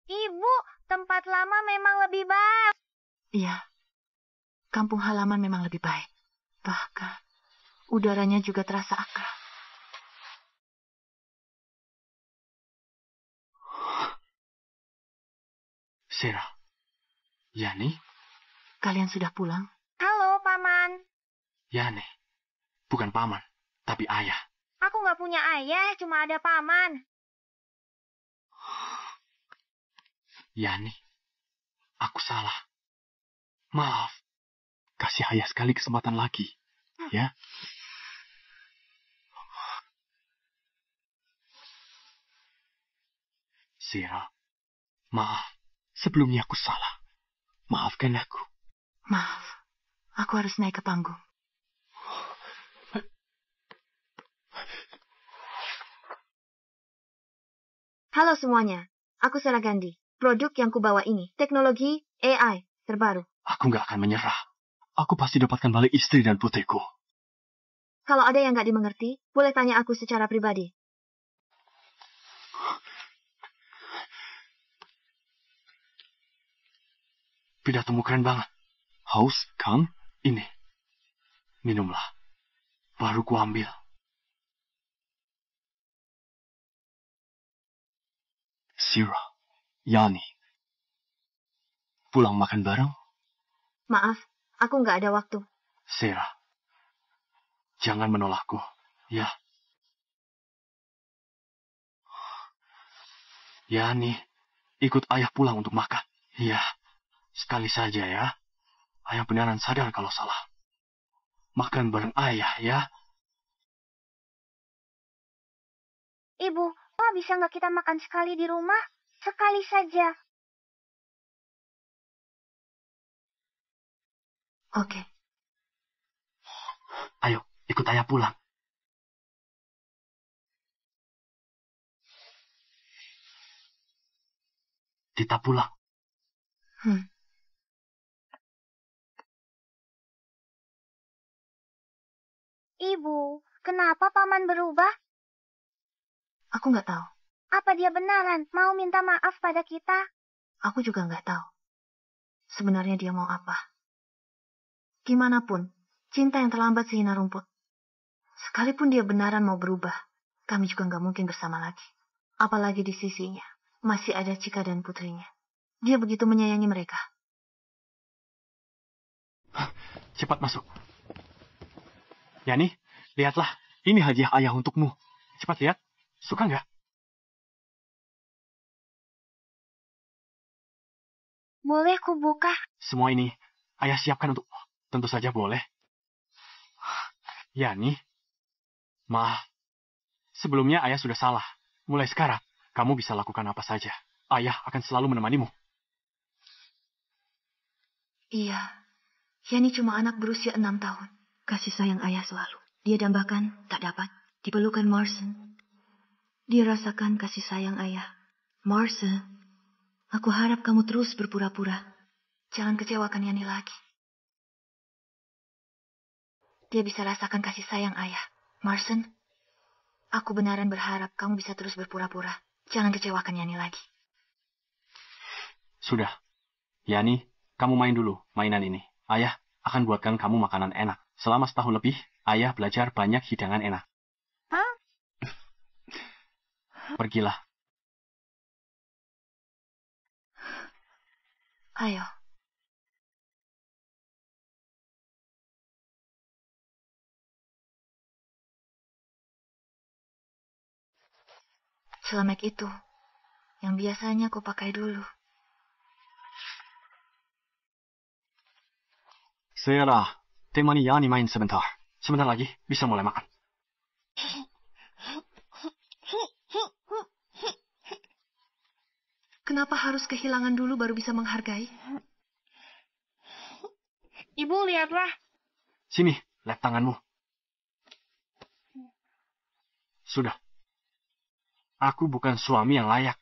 Ibu, tempat lama memang lebih baik. Iya, kampung halaman memang lebih baik. Bahkan, udaranya juga terasa akrab. Sarah. Yani? Kalian sudah pulang? Halo, Paman. Yani. Bukan paman, tapi ayah. Aku nggak punya ayah, cuma ada Paman. Yani, aku salah. Maaf. Kasih ayah sekali kesempatan lagi. Ya. Sarah, maaf. Sebelumnya aku salah. Maafkan aku. Maaf, aku harus naik ke panggung. Halo semuanya, aku Sarah Gandhi. Produk yang kubawa ini, teknologi AI terbaru. Aku nggak akan menyerah. Aku pasti dapatkan balik istri dan putriku. Kalau ada yang nggak dimengerti, boleh tanya aku secara pribadi. Pidatomu keren banget. Haus, kan? Ini. Minumlah. Baru ku ambil. Sarah, Yani. Pulang makan bareng? Maaf, aku nggak ada waktu. Sarah, jangan menolakku, ya. Yani, ikut ayah pulang untuk makan. Ya, sekali saja ya. Ayah beneran sadar kalau salah. Makan bareng ayah, ya. Ibu, bisa nggak kita makan sekali di rumah? Sekali saja. Oke. Ayo, ikut ayah pulang. Kita pulang. Ibu, kenapa Paman berubah? Aku nggak tahu. Apa dia benaran mau minta maaf pada kita? Aku juga nggak tahu. Sebenarnya dia mau apa. Gimana pun, cinta yang terlambat sehina rumput. Sekalipun dia benaran mau berubah, kami juga nggak mungkin bersama lagi. Apalagi di sisinya, masih ada Cika dan putrinya. Dia begitu menyayangi mereka. Cepat masuk. Yani, lihatlah. Ini hadiah ayah untukmu. Cepat lihat. Suka nggak? Boleh ku buka? Semua ini ayah siapkan untuk... Tentu saja boleh. Yani, maaf. Sebelumnya ayah sudah salah. Mulai sekarang, kamu bisa lakukan apa saja. Ayah akan selalu menemanimu. Iya, Yani cuma anak berusia 6 tahun. Kasih sayang ayah selalu. Dia dambakan, tak dapat. Dipelukan Marston. Dia rasakan kasih sayang ayah. Marston, aku harap kamu terus berpura-pura. Jangan kecewakan Yani lagi. Dia bisa rasakan kasih sayang ayah. Marston, aku benaran berharap kamu bisa terus berpura-pura. Jangan kecewakan Yani lagi. Sudah. Yani, kamu main dulu mainan ini. Ayah akan buatkan kamu makanan enak. Selama setahun lebih, ayah belajar banyak hidangan enak. Hah? Pergilah. Ayo. Celemek itu, yang biasanya aku pakai dulu. Sarah, temani Yani main sebentar. Sebentar lagi bisa mulai makan. Kenapa harus kehilangan dulu baru bisa menghargai? Ibu, lihatlah. Sini, lihat tanganmu. Sudah. Aku bukan suami yang layak.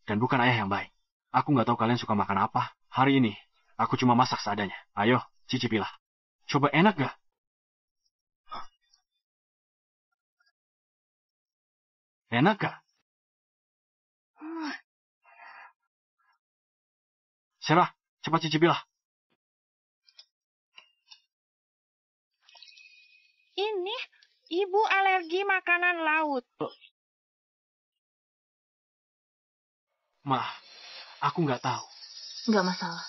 Dan bukan ayah yang baik. Aku nggak tahu kalian suka makan apa. Hari ini, aku cuma masak seadanya. Ayo, cicipilah. Coba enak gak? Enak gak? Sarah, cepat cicipilah. Ini, ibu alergi makanan laut. Maaf, aku nggak tahu. Nggak masalah.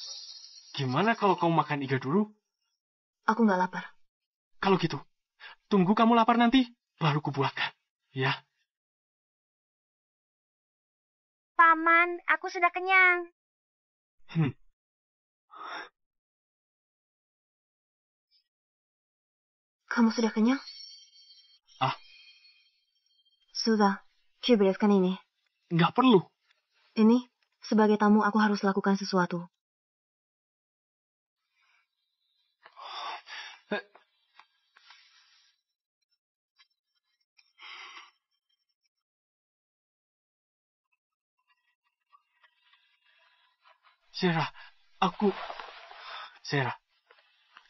Gimana kalau kamu makan iga dulu? Aku nggak lapar. Kalau gitu, tunggu kamu lapar nanti, baru kubuatkan. Ya. Paman, aku sudah kenyang. Kamu sudah kenyang? Ah. Sudah. Bereskan ini. Nggak perlu. Ini, sebagai tamu aku harus lakukan sesuatu. Sarah,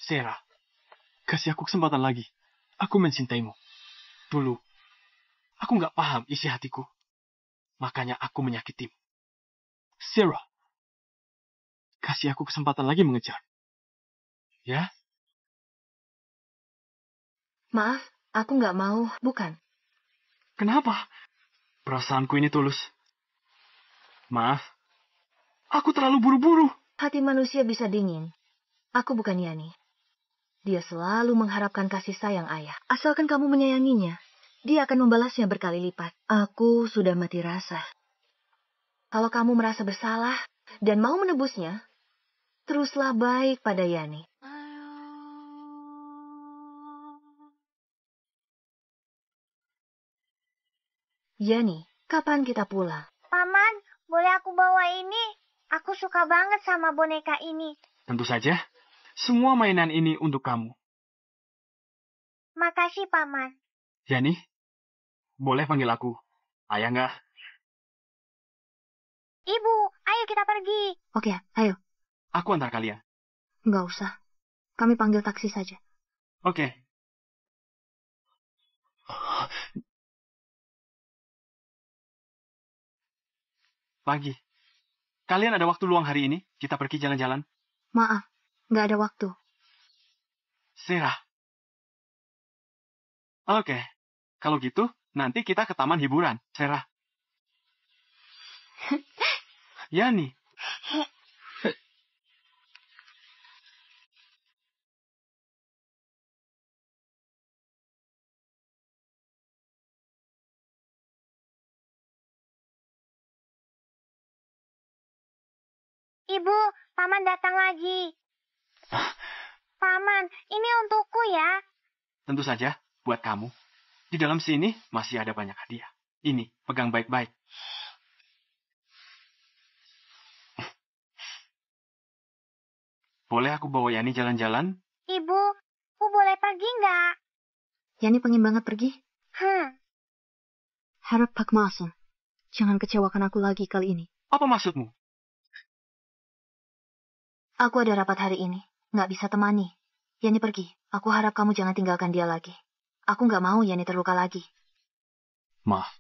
Sarah, kasih aku kesempatan lagi. Aku mencintaimu. Dulu, aku nggak paham isi hatiku. Makanya aku menyakitimu. Sarah, kasih aku kesempatan lagi mengejar. Ya? Maaf, aku nggak mau, bukan? Kenapa? Perasaanku ini tulus. Maaf, aku terlalu buru-buru. Hati manusia bisa dingin. Aku bukan Yani. Dia selalu mengharapkan kasih sayang ayah. Asalkan kamu menyayanginya, dia akan membalasnya berkali lipat. Aku sudah mati rasa. Kalau kamu merasa bersalah dan mau menebusnya, teruslah baik pada Yani. Yani, kapan kita pulang? Paman, boleh aku bawa ini? Aku suka banget sama boneka ini. Tentu saja, semua mainan ini untuk kamu. Makasih, Paman. Yani, boleh panggil aku ayah nggak? Ibu, ayo kita pergi. Oke, ayo. Aku antar kalian. Nggak usah. Kami panggil taksi saja. Oke. Pagi. Kalian ada waktu luang hari ini? Kita pergi jalan-jalan. Maaf, nggak ada waktu. Sarah. Oke. Kalau gitu, nanti kita ke taman hiburan. Sarah. Yani. Ibu, Paman datang lagi. Paman, ini untukku ya. Tentu saja, buat kamu. Di dalam sini masih ada banyak hadiah. Ini, pegang baik-baik. Boleh aku bawa Yani jalan-jalan? Ibu, aku boleh pergi nggak? Yani pengen banget pergi. Harap Pak Mason, jangan kecewakan aku lagi kali ini. Apa maksudmu? Aku ada rapat hari ini. Nggak bisa temani. Yani pergi. Aku harap kamu jangan tinggalkan dia lagi. Aku nggak mau Yani terluka lagi. Maaf.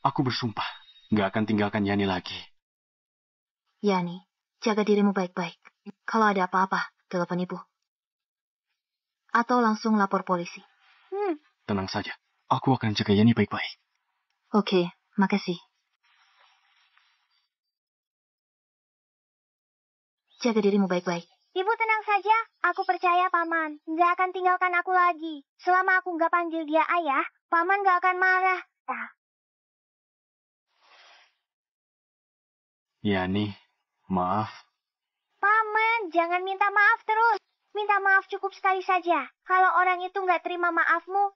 Aku bersumpah nggak akan tinggalkan Yani lagi. Yani, jaga dirimu baik-baik. Kalau ada apa-apa, telepon ibu. Atau langsung lapor polisi. Tenang saja. Aku akan jaga Yani baik-baik. Oke, makasih. Jaga dirimu baik-baik. Ibu tenang saja, aku percaya Paman. Nggak akan tinggalkan aku lagi. Selama aku nggak panggil dia ayah, Paman nggak akan marah. Yani, maaf. Paman, jangan minta maaf terus. Minta maaf cukup sekali saja. Kalau orang itu nggak terima maafmu,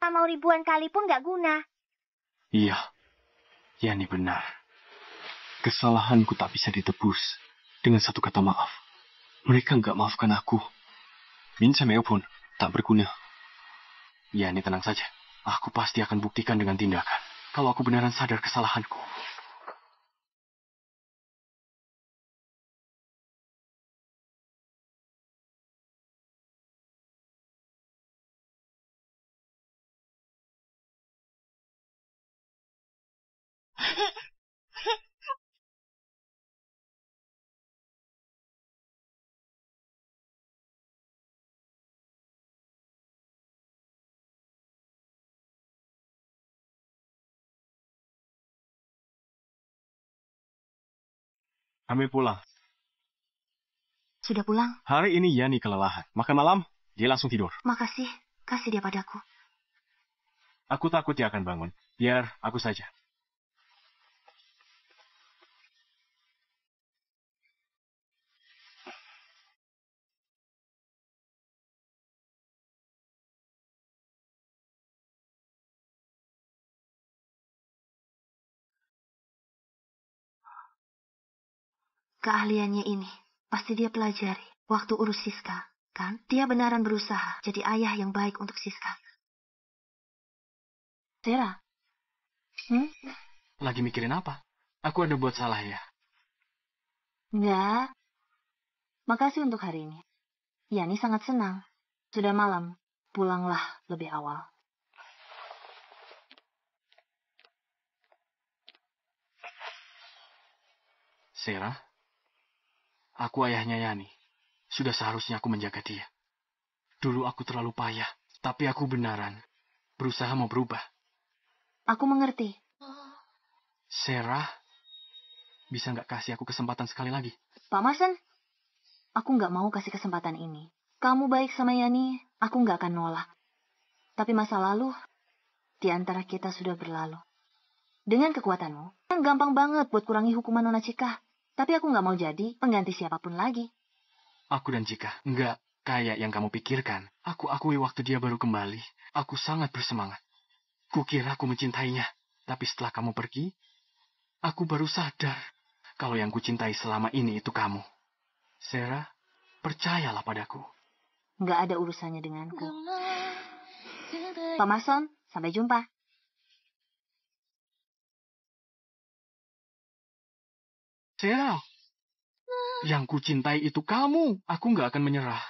mau ribuan kali pun nggak guna. Iya. Yani benar. Kesalahanku tak bisa ditebus dengan satu kata maaf. Mereka nggak maafkan aku. Minta mail pun tak berguna. Yani tenang saja. Aku pasti akan buktikan dengan tindakan. Kalau aku beneran sadar kesalahanku. Kami pulang. Sudah pulang? Hari ini Yani kelelahan. Makan malam, dia langsung tidur. Makasih. Kasih dia padaku. Aku takut dia akan bangun. Biar aku saja. Keahliannya ini pasti dia pelajari waktu urus Siska, kan? Dia benaran berusaha jadi ayah yang baik untuk Siska. Sarah? Lagi mikirin apa? Aku ada buat salah ya? Enggak. Makasih untuk hari ini. Yani sangat senang. Sudah malam. Pulanglah lebih awal. Sarah? Aku ayahnya Yani. Sudah seharusnya aku menjaga dia. Dulu aku terlalu payah, tapi aku benaran berusaha mau berubah. Aku mengerti. Sarah, bisa nggak kasih aku kesempatan sekali lagi? Pak Marsen, aku nggak mau kasih kesempatan ini. Kamu baik sama Yani, aku nggak akan nolak. Tapi masa lalu, di antara kita sudah berlalu. Dengan kekuatanmu, kan gampang banget buat kurangi hukuman Nona Cika. Tapi aku nggak mau jadi pengganti siapapun lagi. Aku dan Cika, nggak kayak yang kamu pikirkan. Aku akui waktu dia baru kembali, aku sangat bersemangat. Kukira aku mencintainya, tapi setelah kamu pergi, aku baru sadar kalau yang kucintai selama ini itu kamu. Sarah, percayalah padaku. Nggak ada urusannya denganku. Pak Mason, sampai jumpa. Sarah, yang kucintai itu kamu. Aku nggak akan menyerah.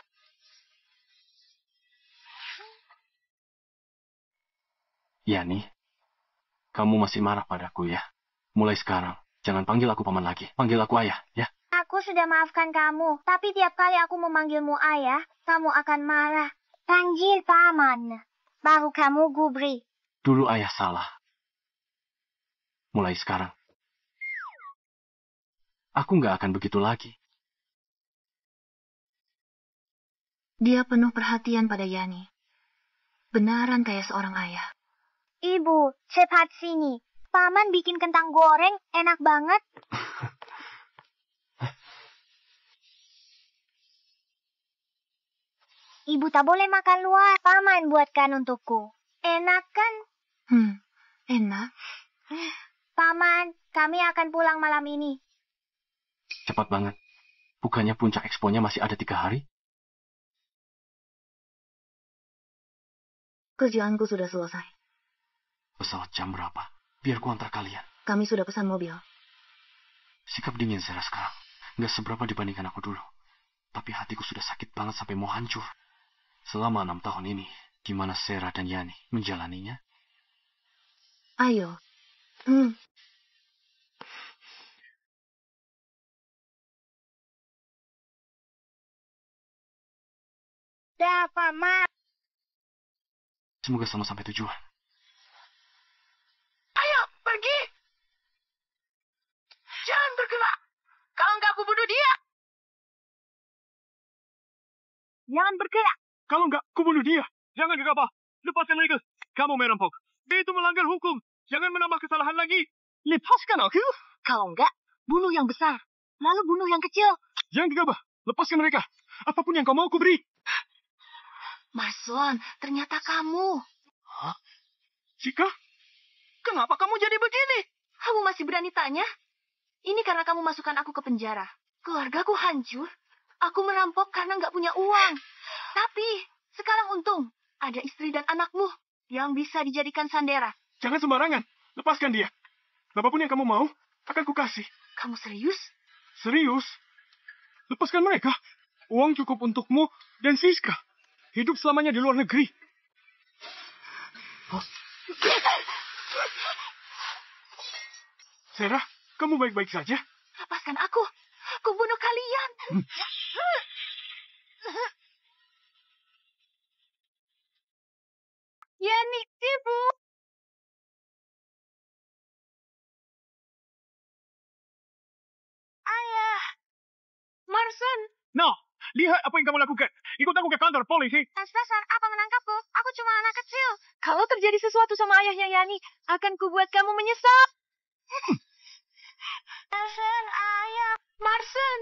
Yani, kamu masih marah padaku ya? Mulai sekarang, jangan panggil aku paman lagi. Panggil aku ayah, ya? Aku sudah maafkan kamu, tapi tiap kali aku memanggilmu ayah, kamu akan marah. Panggil paman, baru kamu gubri. Dulu ayah salah. Mulai sekarang, aku nggak akan begitu lagi. Dia penuh perhatian pada Yani. Benaran kayak seorang ayah. Ibu, cepat sini. Paman bikin kentang goreng, enak banget. Ibu tak boleh makan luar. Paman buatkan untukku. Enak kan? Enak. Paman, kami akan pulang malam ini. Cepat banget. Bukannya puncak eksponya masih ada 3 hari? Kerjaanku sudah selesai. Pesawat jam berapa? Biar ku antar kalian. Kami sudah pesan mobil. Sikap dingin Sarah sekarang. Nggak seberapa dibandingkan aku dulu. Tapi hatiku sudah sakit banget sampai mau hancur. Selama 6 tahun ini, gimana Sarah dan Yani menjalaninya? Ayo. Dah, Paman. Semoga selamat sampai tujuan. Ayo, pergi! Jangan bergerak! Kalau nggak aku bunuh dia! Jangan bergerak. Kalau enggak, kubunuh dia. Jangan gegabah. Lepaskan mereka. Kamu merampok. Itu melanggar hukum. Jangan menambah kesalahan lagi. Lepaskan aku! Kalau nggak, bunuh yang besar. Lalu bunuh yang kecil. Jangan gegabah. Lepaskan mereka. Apapun yang kau mau, ku beri. Mason, ternyata kamu. Hah? Cika? Kenapa kamu jadi begini? Kamu masih berani tanya? Ini karena kamu masukkan aku ke penjara. Keluargaku hancur. Aku merampok karena nggak punya uang. Tapi sekarang untung ada istri dan anakmu yang bisa dijadikan sandera. Jangan sembarangan. Lepaskan dia. Apapun yang kamu mau, akan kukasih. Kamu serius? Serius? Lepaskan mereka. Uang cukup untukmu dan Siska. Hidup selamanya di luar negeri. Sarah, kamu baik-baik saja? Lepaskan aku. Aku bunuh kalian. Yani, Ibu. Ayah. Marson, Nah, lihat apa yang kamu lakukan. Ikut aku ke kantor polisi. Dasar apa menangkapku? Aku cuma anak kecil. kalau terjadi sesuatu sama ayahnya Yani, akan kubuat kamu menyesal. Marsen, ayah. Marson.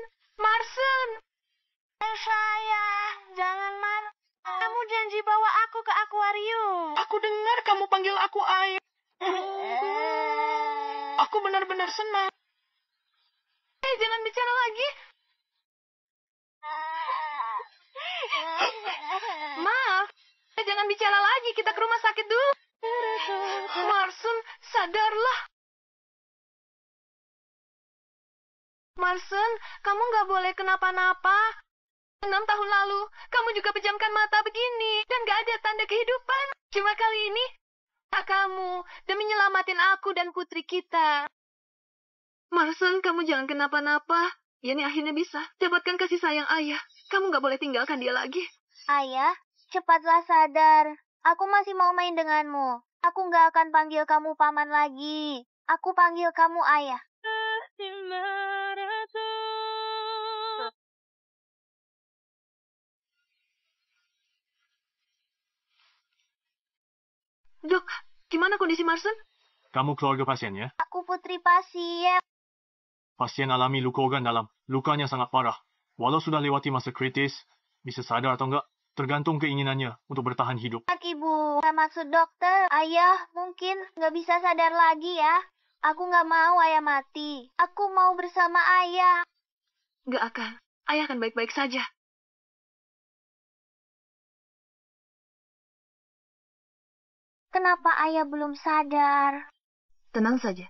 Saya, jangan marah. Kamu janji bawa aku ke akuarium. Aku dengar kamu panggil aku ayah. Aku benar-benar senang. Jangan bicara lagi. Maaf, jangan bicara lagi. Kita ke rumah sakit dulu. Marson, sadarlah. Marson, kamu nggak boleh kenapa-napa. 6 tahun lalu, kamu juga pejamkan mata begini. Dan nggak ada tanda kehidupan. Cuma kali ini, kamu demi nyelamatin aku dan putri kita. Marson, kamu jangan kenapa-napa. Yani akhirnya bisa. Dapatkan kasih sayang ayah. Kamu nggak boleh tinggalkan dia lagi. Ayah, cepatlah sadar. Aku masih mau main denganmu. Aku nggak akan panggil kamu paman lagi. Aku panggil kamu ayah. Dok, gimana kondisi Marson? Kamu keluarga pasien ya? Aku putri pasien. Pasien alami luka organ dalam. Lukanya sangat parah. Walau sudah lewati masa kritis, bisa sadar atau enggak, tergantung keinginannya untuk bertahan hidup. Ibu, maksud dokter, ayah mungkin nggak bisa sadar lagi ya. Aku nggak mau ayah mati. Aku mau bersama ayah. Nggak akan. Ayah akan baik-baik saja. Kenapa ayah belum sadar? Tenang saja.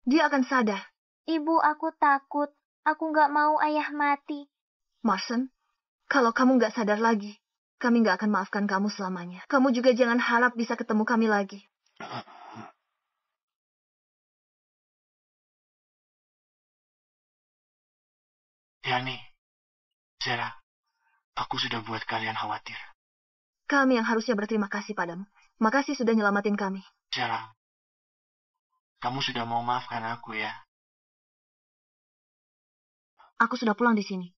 Dia akan sadar. Ibu, aku takut. Aku nggak mau ayah mati. Marson, kalau kamu nggak sadar lagi, kami nggak akan maafkan kamu selamanya. Kamu juga jangan harap bisa ketemu kami lagi. Yani, Sarah, aku sudah buat kalian khawatir. Kami yang harusnya berterima kasih padamu. Makasih sudah nyelamatin kami. Sarah, kamu sudah mau maafkan aku ya? Aku sudah pulang di sini.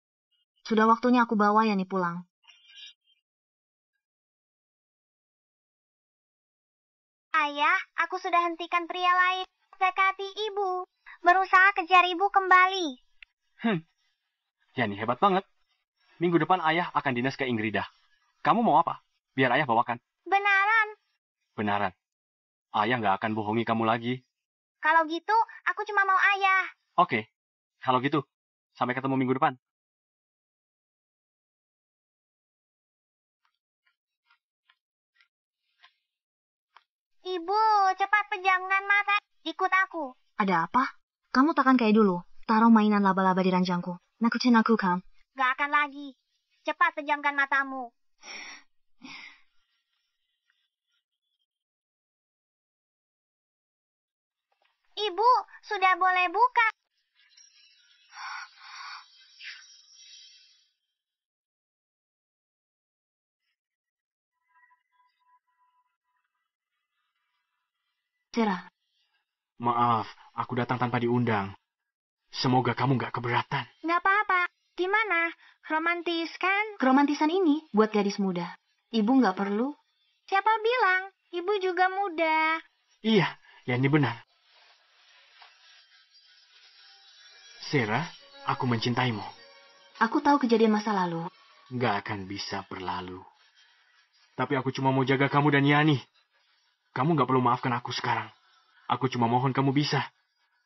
Sudah waktunya aku bawa Yani pulang. Ayah, aku sudah hentikan pria lain. Dekati ibu. Berusaha kejar ibu kembali. Yani hebat banget. Minggu depan ayah akan dinas ke Ingrida. Kamu mau apa? Biar ayah bawakan. Benaran. Benaran. Ayah nggak akan bohongi kamu lagi. Kalau gitu, aku cuma mau ayah. Oke, kalau gitu. Sampai ketemu minggu depan. Ibu, cepat pejamkan mata. Ikut aku. Ada apa? Kamu takkan kayak dulu. Taruh mainan laba-laba di ranjangku. Nakutin aku kan? Gak akan lagi. Cepat pejamkan matamu. Ibu, sudah boleh buka. Sarah, Maaf, aku datang tanpa diundang. Semoga kamu nggak keberatan. Gak apa-apa. Gimana? Romantis kan? keromantisan ini buat gadis muda. Ibu nggak perlu. Siapa bilang? Ibu juga muda. Iya, Yani benar. Sarah, aku mencintaimu. Aku tahu kejadian masa lalu. Nggak akan bisa berlalu. Tapi aku cuma mau jaga kamu dan Yani. Kamu nggak perlu maafkan aku sekarang. Aku cuma mohon kamu bisa.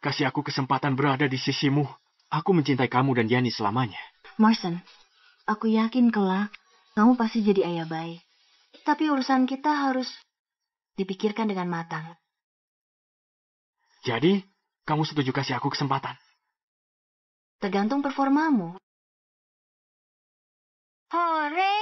Kasih aku kesempatan berada di sisimu. Aku mencintai kamu dan Yani selamanya. Marston, aku yakin kelak kamu pasti jadi ayah baik. Tapi urusan kita harus dipikirkan dengan matang. Jadi, kamu setuju kasih aku kesempatan? Tergantung performamu. Hore,